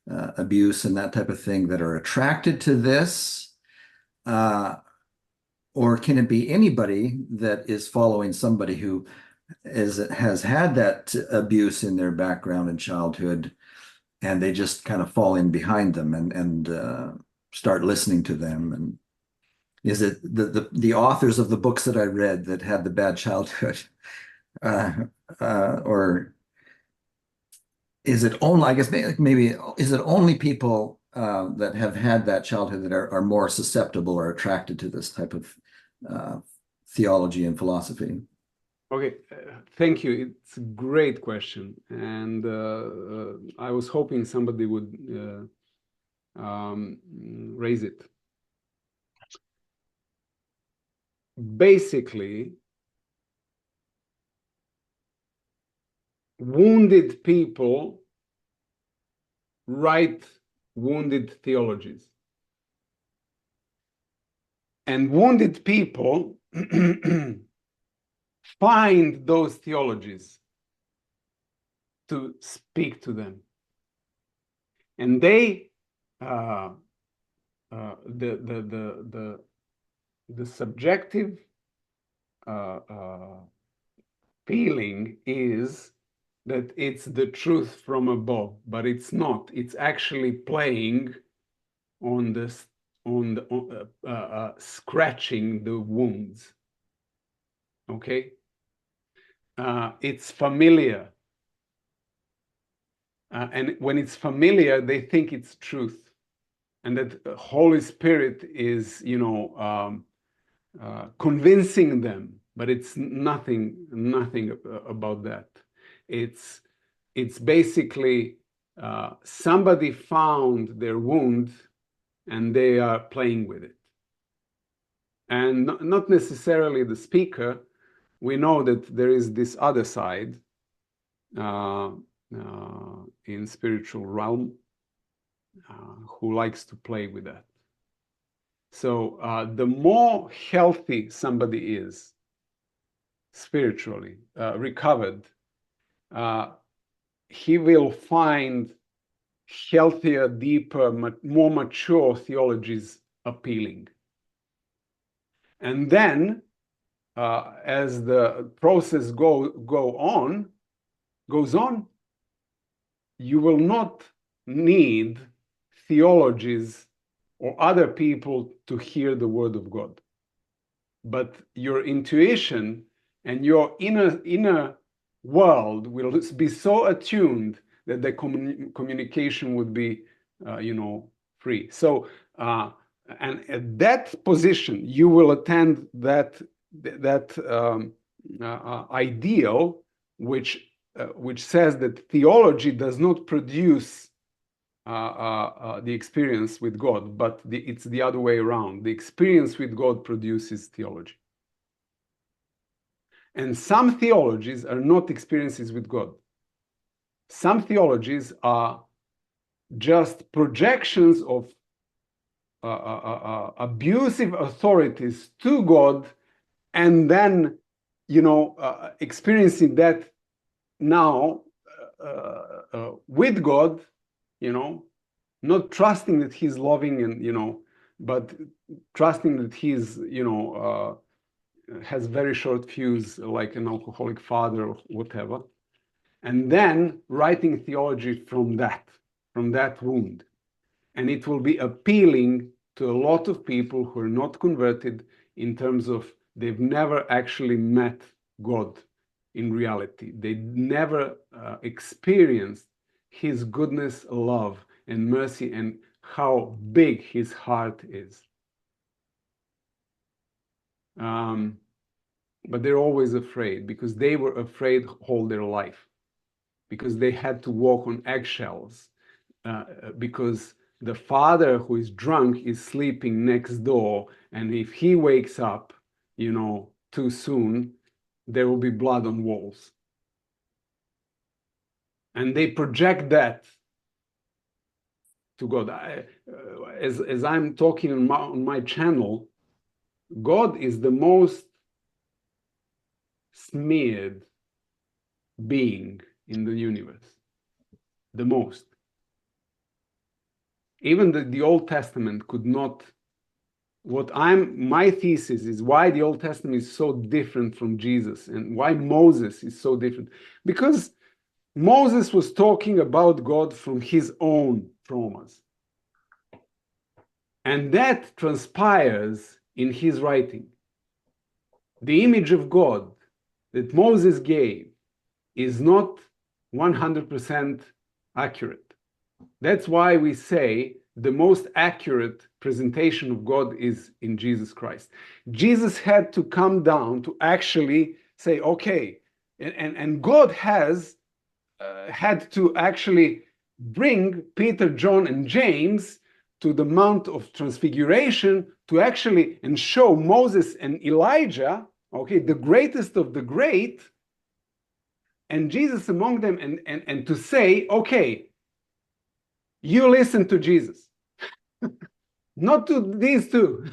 abuse and that type of thing, that are attracted to this? Or can it be anybody that is following somebody who has had that abuse in their background in childhood, and they just kind of fall in behind them and start listening to them? And is it the authors of the books that I read that had the bad childhood? Or is it only, I guess maybe, is it only people that have had that childhood that are more susceptible or attracted to this type of theology and philosophy? Okay, thank you. It's a great question. And I was hoping somebody would raise it. Basically, wounded people write wounded theologies. And wounded people find those theologies to speak to them. And they, the subjective feeling is that it's the truth from above, but it's not. It's actually playing on this, scratching the wounds. Okay, it's familiar, and when it's familiar, they think it's truth, and that the Holy Spirit is, convincing them. But it's nothing about that. It's basically somebody found their wound and they are playing with it. And not necessarily the speaker. We know that there is this other side in spiritual realm who likes to play with that. So the more healthy somebody is, spiritually recovered, he will find healthier, deeper, more mature theologies appealing. And then, as the process goes on, you will not need theologies or other people to hear the word of God. But your intuition and your inner world will be so attuned that the communication would be, free. So, and at that position, you will attend that ideal, which says that theology does not produce the experience with God, but it's the other way around. The experience with God produces theology. And some theologies are not experiences with God. Some theologies are just projections of abusive authorities to God, and then, experiencing that now with God, not trusting that he's loving and, but trusting that he's, has very short fuse, like an alcoholic father or whatever. And then writing theology from that wound. And it will be appealing to a lot of people who are not converted, in terms of they've never actually met God in reality. They never experienced his goodness, love, and mercy, and how big his heart is. But they're always afraid, because they were afraid all their life, because they had to walk on eggshells, because the father who is drunk is sleeping next door, and if he wakes up, too soon, there will be blood on walls. And they project that to God. As I'm talking on my channel, God is the most smeared being in the universe. The most. Even the Old Testament could not. My thesis is why the Old Testament is so different from Jesus, and why Moses is so different. Because Moses was talking about God from his own traumas. And that transpires in his writing. The image of God that Moses gave is not 100% accurate. That's why we say the most accurate presentation of God is in Jesus Christ. Jesus had to come down to actually say, okay, and God has had to actually bring Peter, John, and James to the Mount of Transfiguration to actually and show Moses and Elijah, okay, the greatest of the great, and Jesus among them, and to say, okay, you listen to Jesus, not to these two,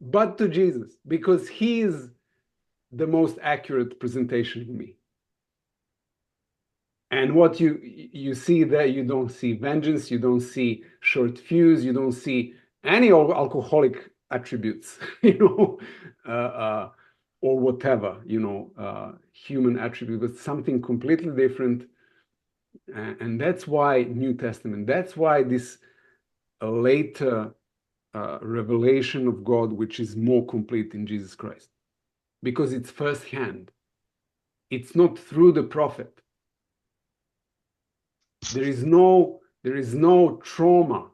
but to Jesus, because he is the most accurate presentation of me. And what you see there, you don't see vengeance, you don't see short fuse, you don't see any alcoholic attributes, or whatever, human attribute, but something completely different. And that's why New Testament, that's why this later revelation of God, which is more complete in Jesus Christ, because it's firsthand. It's not through the prophet. There is no trauma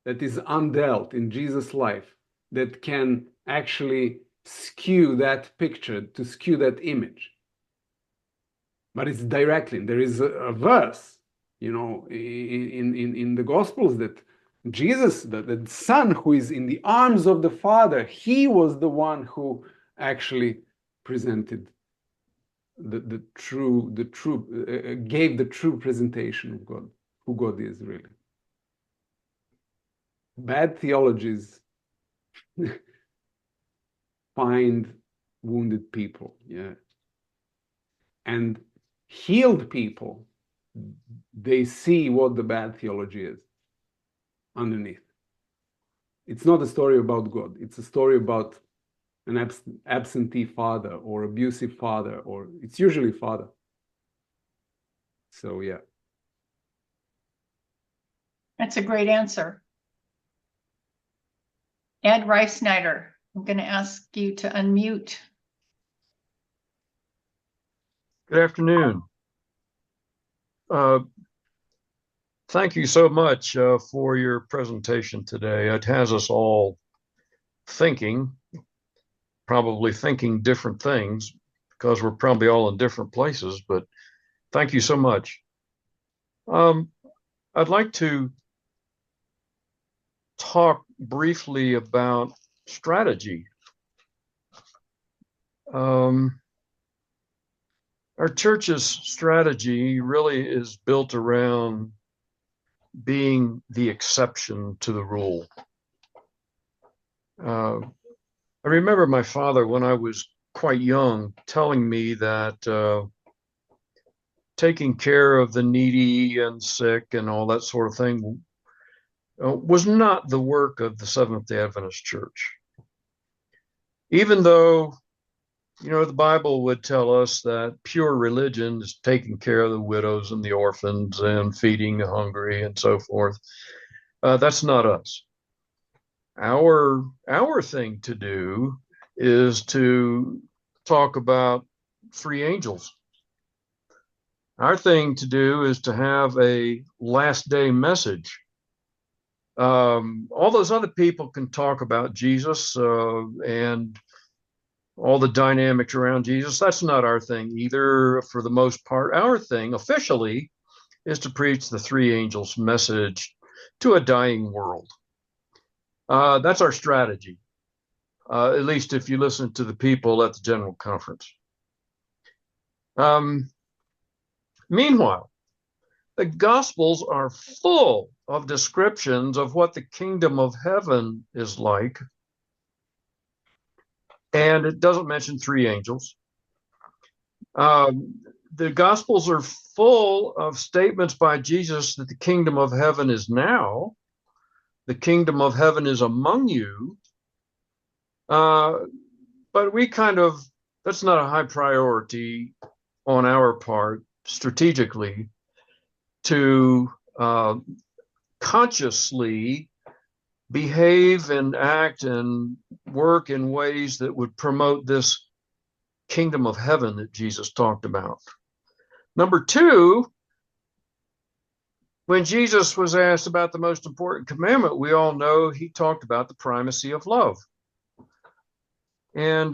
that is undealt in Jesus' life that can actually skew that picture, to skew that image. But it's directly. There is a verse you know, in the Gospels, that Jesus, the Son who is in the arms of the Father, he was the one who actually presented the true gave the true presentation of God, who God is really. Bad theologies find wounded people, yeah, and healed people, they see what the bad theology is underneath. It's not a story about God. It's a story about an absentee father or abusive father, or it's usually father. So yeah. That's a great answer. Ed Reifsnyder, I'm going to ask you to unmute. Good afternoon. Thank you so much for your presentation today. It has us all thinking, probably thinking different things, because we're probably all in different places, but thank you so much. I'd like to talk briefly about strategy. Our church's strategy really is built around being the exception to the rule. I remember my father, when I was quite young, telling me that taking care of the needy and sick and all that sort of thing was not the work of the Seventh-day Adventist Church. Even though, you know, the Bible would tell us that pure religion is taking care of the widows and the orphans and feeding the hungry and so forth. That's not us. Our thing to do is to talk about three angels. Our thing to do is to have a last day message. All those other people can talk about Jesus and all the dynamics around Jesus. That's not our thing either, for the most part. Our thing officially is to preach the three angels' message to a dying world. That's our strategy, at least if you listen to the people at the General Conference. Meanwhile, the Gospels are full of descriptions of what the kingdom of heaven is like. And it doesn't mention three angels. The Gospels are full of statements by Jesus that the kingdom of heaven is now. The kingdom of heaven is among you. But we that's not a high priority on our part strategically to consciously behave and act and work in ways that would promote this kingdom of heaven that Jesus talked about. Number two, when Jesus was asked about the most important commandment, we all know he talked about the primacy of love. And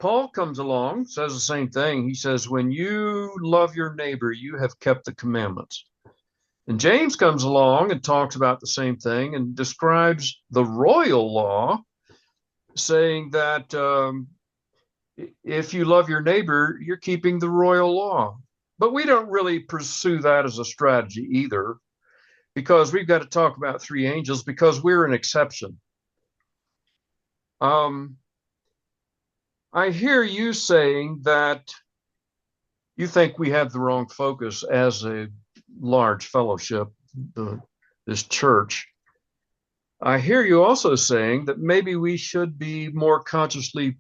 Paul comes along, says the same thing. He says, when you love your neighbor, you have kept the commandments. And James comes along and talks about the same thing and describes the royal law, saying that if you love your neighbor, you're keeping the royal law. But we don't really pursue that as a strategy either, because we've got to talk about three angels because we're an exception. I hear you saying that you think we have the wrong focus as a large fellowship, this church. I hear you also saying that maybe we should be more consciously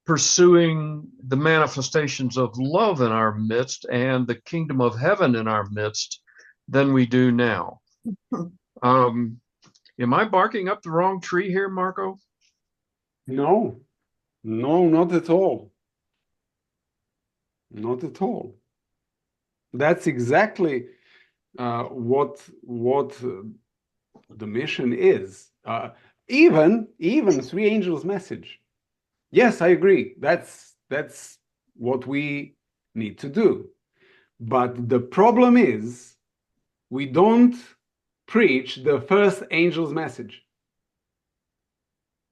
pursuing the manifestations of love in our midst and the kingdom of heaven in our midst than we do now. Am I barking up the wrong tree here, Marko? No, not at all. Not at all. That's exactly what the mission is. Even three angels' message. Yes, I agree. That's what we need to do. But the problem is we don't preach the first angel's message,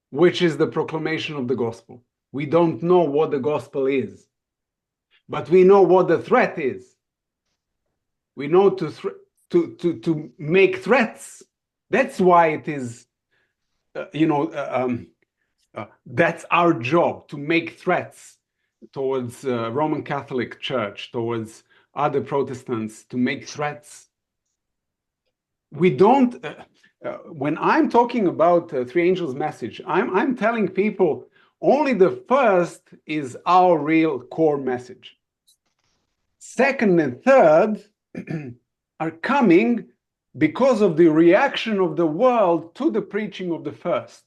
which is the proclamation of the gospel. We don't know what the gospel is, but we know what the threat is. We know to make threats. That's why it is, that's our job, to make threats towards Roman Catholic Church, towards other Protestants, to make threats. We don't, when I'm talking about three angels' message, I'm telling people only the first is our real core message. Second and third are coming because of the reaction of the world to the preaching of the first.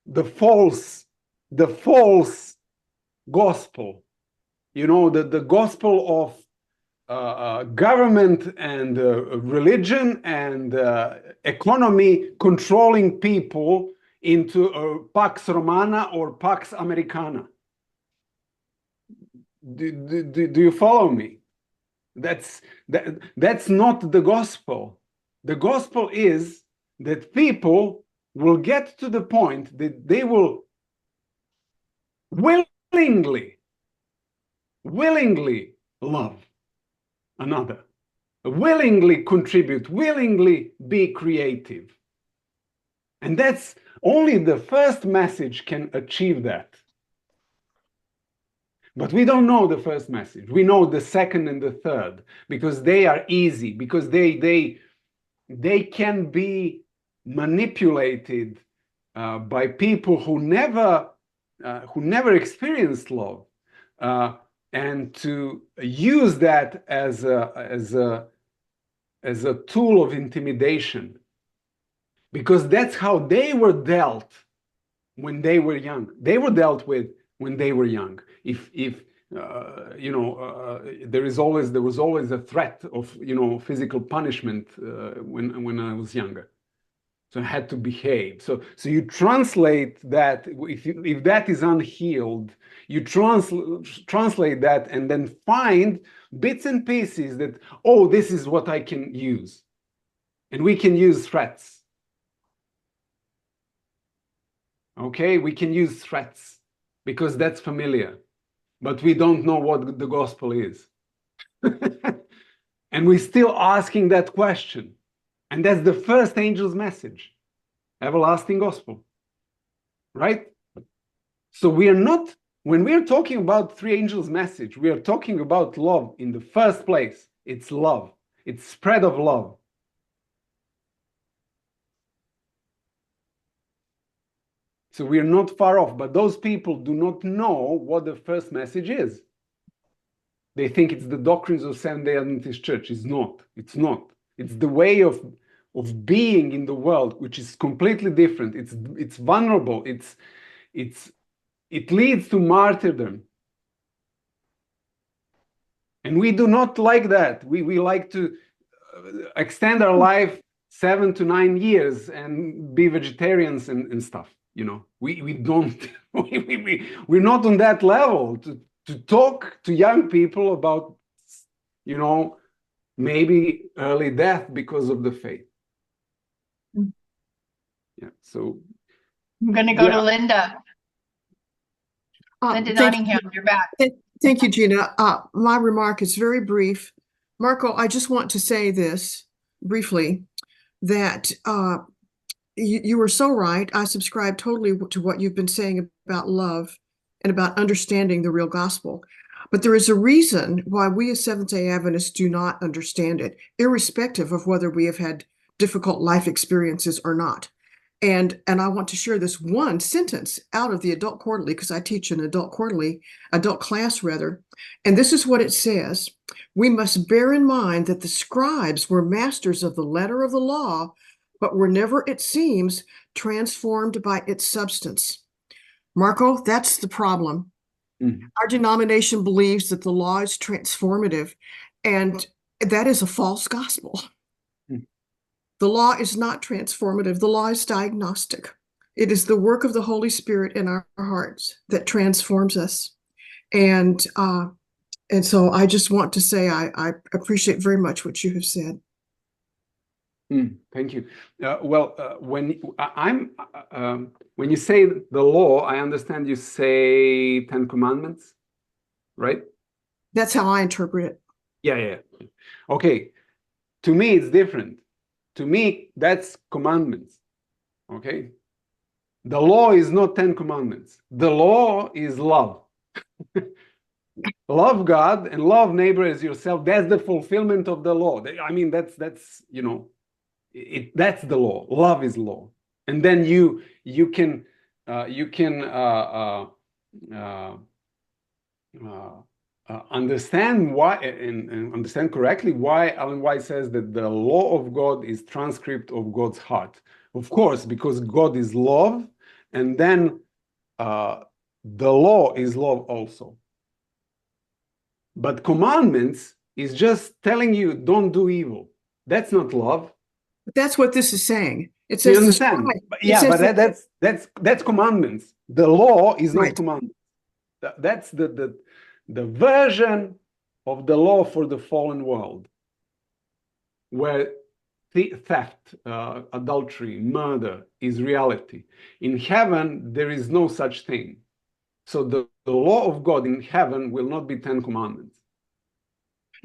The false gospel, the gospel of government and religion and economy controlling people into a Pax Romana or Pax Americana. Do you follow me? That's not the gospel. The gospel is that people will get to the point that they will willingly love another, willingly contribute, willingly be creative. And that's only the first message can achieve that. But we don't know the first message. We know the second and the third because they are easy, because they can be manipulated by people who never experienced love, and to use that as a tool of intimidation, because that's how they were dealt when they were young. They were dealt with when they were young. If there was always a threat of physical punishment when I was younger, so I had to behave. So you translate that. If that is unhealed, you translate that and then find bits and pieces that, oh, this is what I can use, and we can use threats. Okay, we can use threats because that's familiar, but we don't know what the gospel is. And we're still asking that question. And that's the first angel's message, everlasting gospel, right? So we are not, when we're talking about three angels' message, we are talking about love in the first place. It's love. It's spread of love. So we are not far off, but those people do not know what the first message is. They think it's the doctrines of Seventh-day Adventist Church. It's not. It's not. It's the way of being in the world, which is completely different. It's vulnerable. It leads to martyrdom. And we do not like that. We like to extend our life 7 to 9 years and be vegetarians and stuff. We don't, we're not on that level to talk to young people about, maybe early death because of the faith. Yeah, so. I'm going to go to Linda. Linda Nottingham, you're back. Thank you, Gina. My remark is very brief. Marko, I just want to say this briefly, that you were so right. I subscribe totally to what you've been saying about love and about understanding the real gospel. But there is a reason why we as Seventh-day Adventists do not understand it, irrespective of whether we have had difficult life experiences or not. And I want to share this one sentence out of the Adult Quarterly, because I teach an adult class rather. And this is what it says: we must bear in mind that the scribes were masters of the letter of the law, but were never, it seems, transformed by its substance. Marko, that's the problem. Mm-hmm. Our denomination believes that the law is transformative, and that is a false gospel. Mm-hmm. The law is not transformative. The law is diagnostic. It is the work of the Holy Spirit in our hearts that transforms us. And And so I just want to say I appreciate very much what you have said. Thank you. When you say the law, I understand you say 10 Commandments, right? That's how I interpret it. Yeah. Okay. To me, it's different. To me, that's commandments. Okay. The law is not 10 Commandments. The law is love. Love God and love neighbor as yourself. That's the fulfillment of the law. I mean, that's that's the law. Love is law. And then you can understand why and understand correctly why Ellen White says that the law of God is transcript of God's heart. Of course, because God is love, and then the law is love also. But commandments is just telling you don't do evil. That's not love. But that's what this is saying. It says you understand? That's commandments. The law is not commandments. That's the version of the law for the fallen world, where theft, adultery, murder is reality. In heaven, there is no such thing. So the law of God in heaven will not be 10 commandments.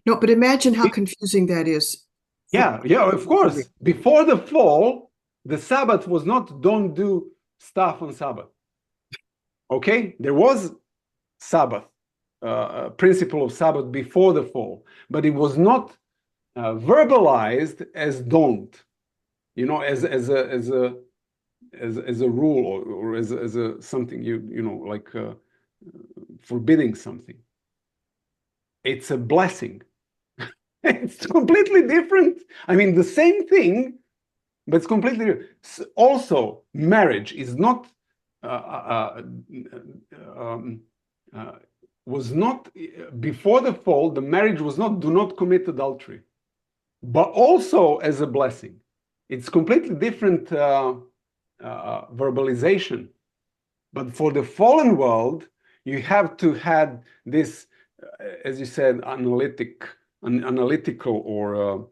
No, but imagine how confusing that is. Yeah, of course. Before the fall, the Sabbath was not don't do stuff on Sabbath. Okay? There was Sabbath, principle of Sabbath before the fall, but it was not verbalized as don't, as a rule or as a something like forbidding something. It's a blessing. It's completely different. I mean, the same thing, but it's completely different. Also, marriage is not was not before the fall. The marriage was not do not commit adultery, but also as a blessing. It's completely different verbalization. But for the fallen world, you have to have this, as you said, analytical or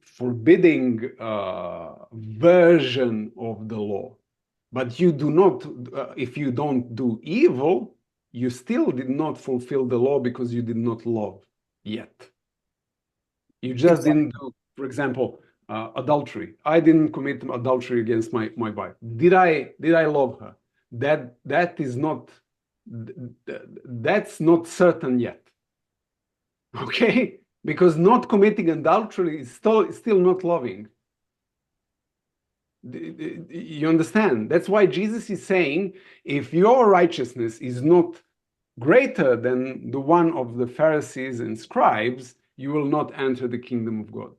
forbidding version of the law. But you do not, if you don't do evil, you still did not fulfill the law because you did not love yet. You just didn't do, for example, adultery. I didn't commit adultery against my wife. Did I love her? That is not, that's not certain yet. Okay? Because not committing adultery is still not loving. You understand? That's why Jesus is saying, if your righteousness is not greater than the one of the Pharisees and scribes, you will not enter the kingdom of God.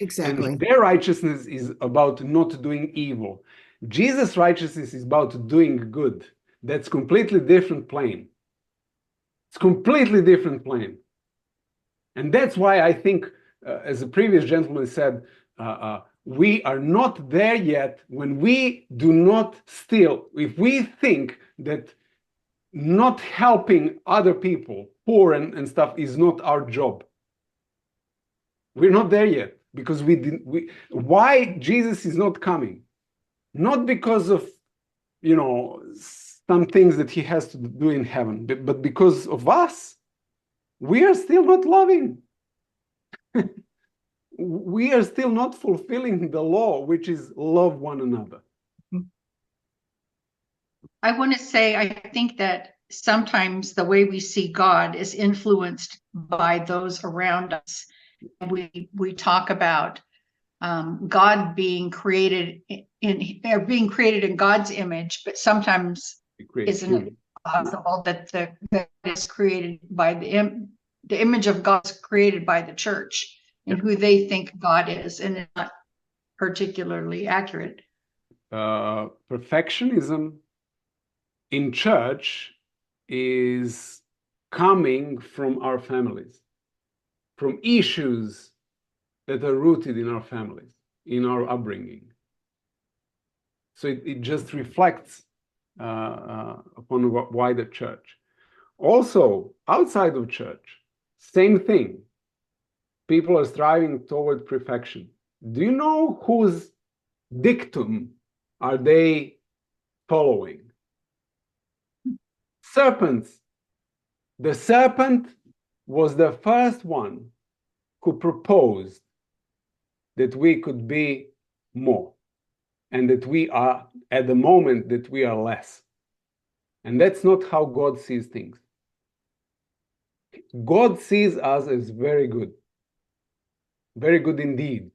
Exactly. And their righteousness is about not doing evil. Jesus' righteousness is about doing good. That's completely different plane. It's completely different plane. And that's why I think, as a previous gentleman said, we are not there yet when we do not steal. If we think that not helping other people, poor and stuff, is not our job. We're not there yet because why Jesus is not coming? Not because of, some things that he has to do in heaven, but because of us. We are still not loving. We are still not fulfilling the law, which is love one another. I want to say, I think that sometimes the way we see God is influenced by those around us. We talk about God being created being created in God's image, but sometimes isn't it possible that that is created by the image of God is created by the church and who they think God is, and it's not particularly accurate. Perfectionism in church is coming from our families, from issues that are rooted in our families, in our upbringing. So it just reflects upon why the church. Also, outside of church, same thing. People are striving toward perfection. Do you know whose dictum are they following? Serpents. The serpent was the first one who proposed that we could be more, and that we are, at the moment, that we are less. And that's not how God sees things. God sees us as very good indeed.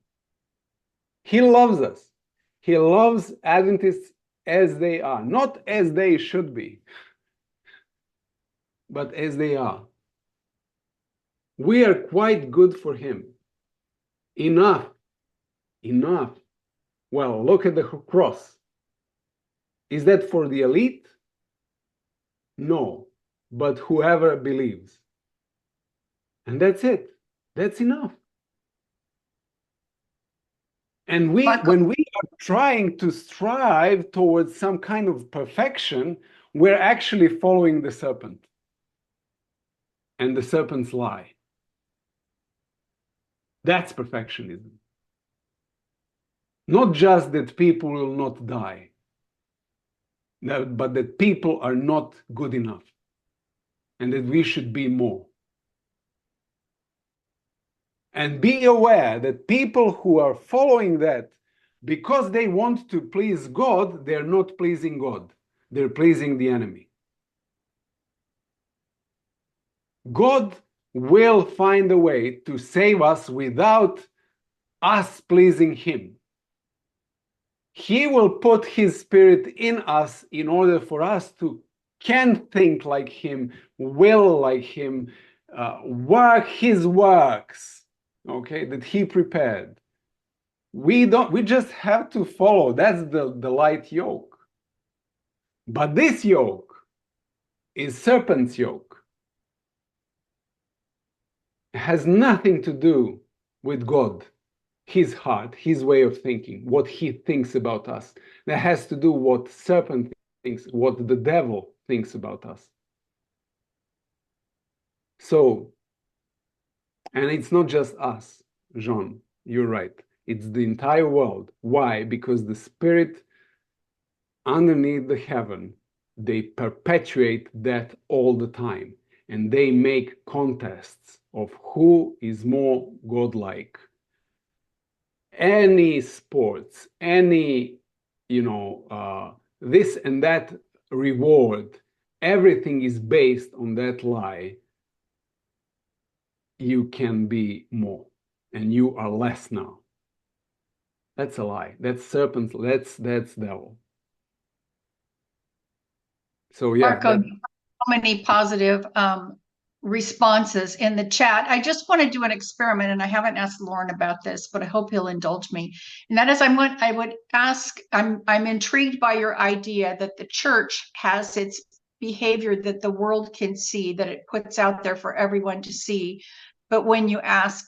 He loves us. He loves Adventists as they are, not as they should be, but as they are. We are quite good for him. Enough. Well, look at the cross. Is that for the elite? No, but whoever believes. And that's it. That's enough. And when we are trying to strive towards some kind of perfection, we're actually following the serpent and the serpent's lie. That's perfectionism. Not just that people will not die, but that people are not good enough and that we should be more. And be aware that people who are following that, because they want to please God, they're not pleasing God. They're pleasing the enemy. God will find a way to save us without us pleasing him. He will put his spirit in us in order for us to can think like him, will like him, work his works, okay, that he prepared. We just have to follow. That's the light yoke. But this yoke is serpent's yoke. It has nothing to do with God, his heart, his way of thinking, what he thinks about us. That has to do what serpent thinks, what the devil thinks about us. So, and it's not just us, Jean, you're right. It's the entire world. Why? Because the spirit underneath the heaven, they perpetuate that all the time. And they make contests of who is more godlike. Any sports, any, this and that reward, everything is based on that lie. You can be more, and you are less now. That's a lie. That's serpent. That's devil. So yeah. Marko, so many positive responses in the chat. I just want to do an experiment, and I haven't asked Lauren about this, but I hope he'll indulge me. And that is, I would ask. I'm intrigued by your idea that the church has its behavior that the world can see, that it puts out there for everyone to see. But when you ask,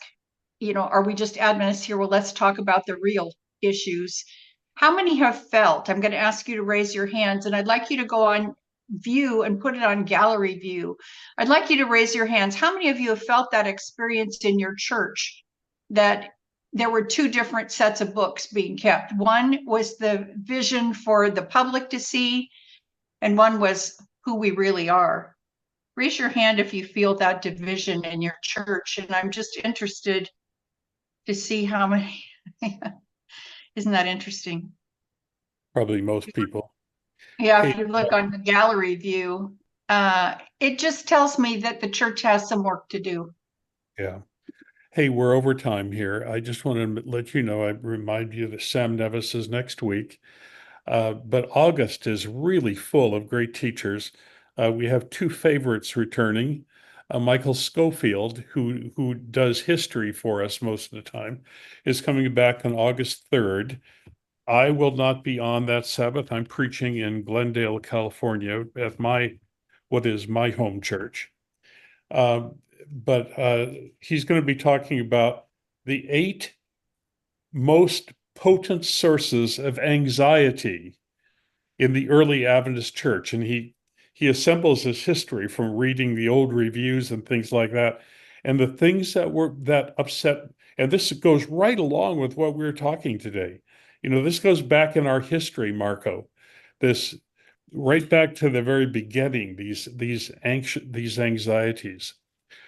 are we just Adventists here? Well, let's talk about the real issues. How many have felt? I'm going to ask you to raise your hands, and I'd like you to go on view and put it on gallery view. I'd like you to raise your hands. How many of you have felt that experience in your church, that there were two different sets of books being kept? One was the vision for the public to see, and one was who we really are. Raise your hand if you feel that division in your church, and I'm just interested to see how many. Isn't that interesting? Probably most people. Yeah, if you look on the gallery view, it just tells me that the church has some work to do. Yeah. Hey, we're over time here. I just want to let you know, I remind you that Sam Nevis is next week. But August is really full of great teachers. We have two favorites returning. Michael Schofield, who does history for us most of the time, is coming back on August 3rd. I will not be on that Sabbath. I'm preaching in Glendale, California at what is my home church. But he's going to be talking about the 8 most potent sources of anxiety in the early Adventist church. And he he assembles his history from reading the old reviews and things like that. And the things that upset, and this goes right along with what we're talking today. This goes back in our history, Marko. This right back to the very beginning, these anxieties.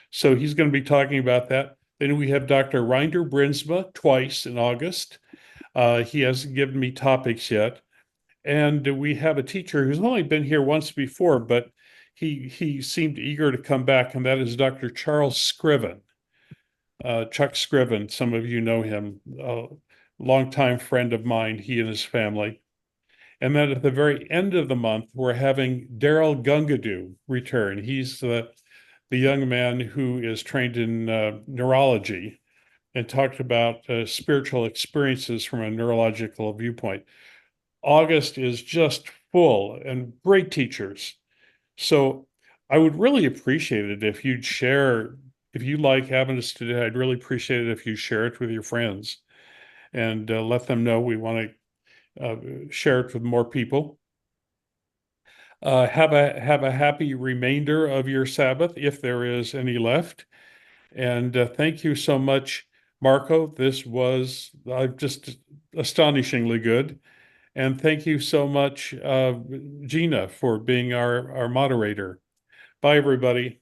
So he's going to be talking about that. Then we have Dr. Reinder Brinsma twice in August. He hasn't given me topics yet. And we have a teacher who's only been here once before, but he seemed eager to come back, and that is Dr. Charles Scriven. Chuck Scriven, some of you know him, a longtime friend of mine, he and his family. And then at the very end of the month, we're having Daryl Gungadu return. He's the young man who is trained in neurology and talked about spiritual experiences from a neurological viewpoint. August is just full and great teachers. So I would really appreciate it if you'd share, if you like Adventist today, I'd really appreciate it if you share it with your friends and let them know we want to share it with more people. Have a happy remainder of your Sabbath, if there is any left. And thank you so much, Marko. This was just astonishingly good. And thank you so much, Gina, for being our moderator. Bye, everybody.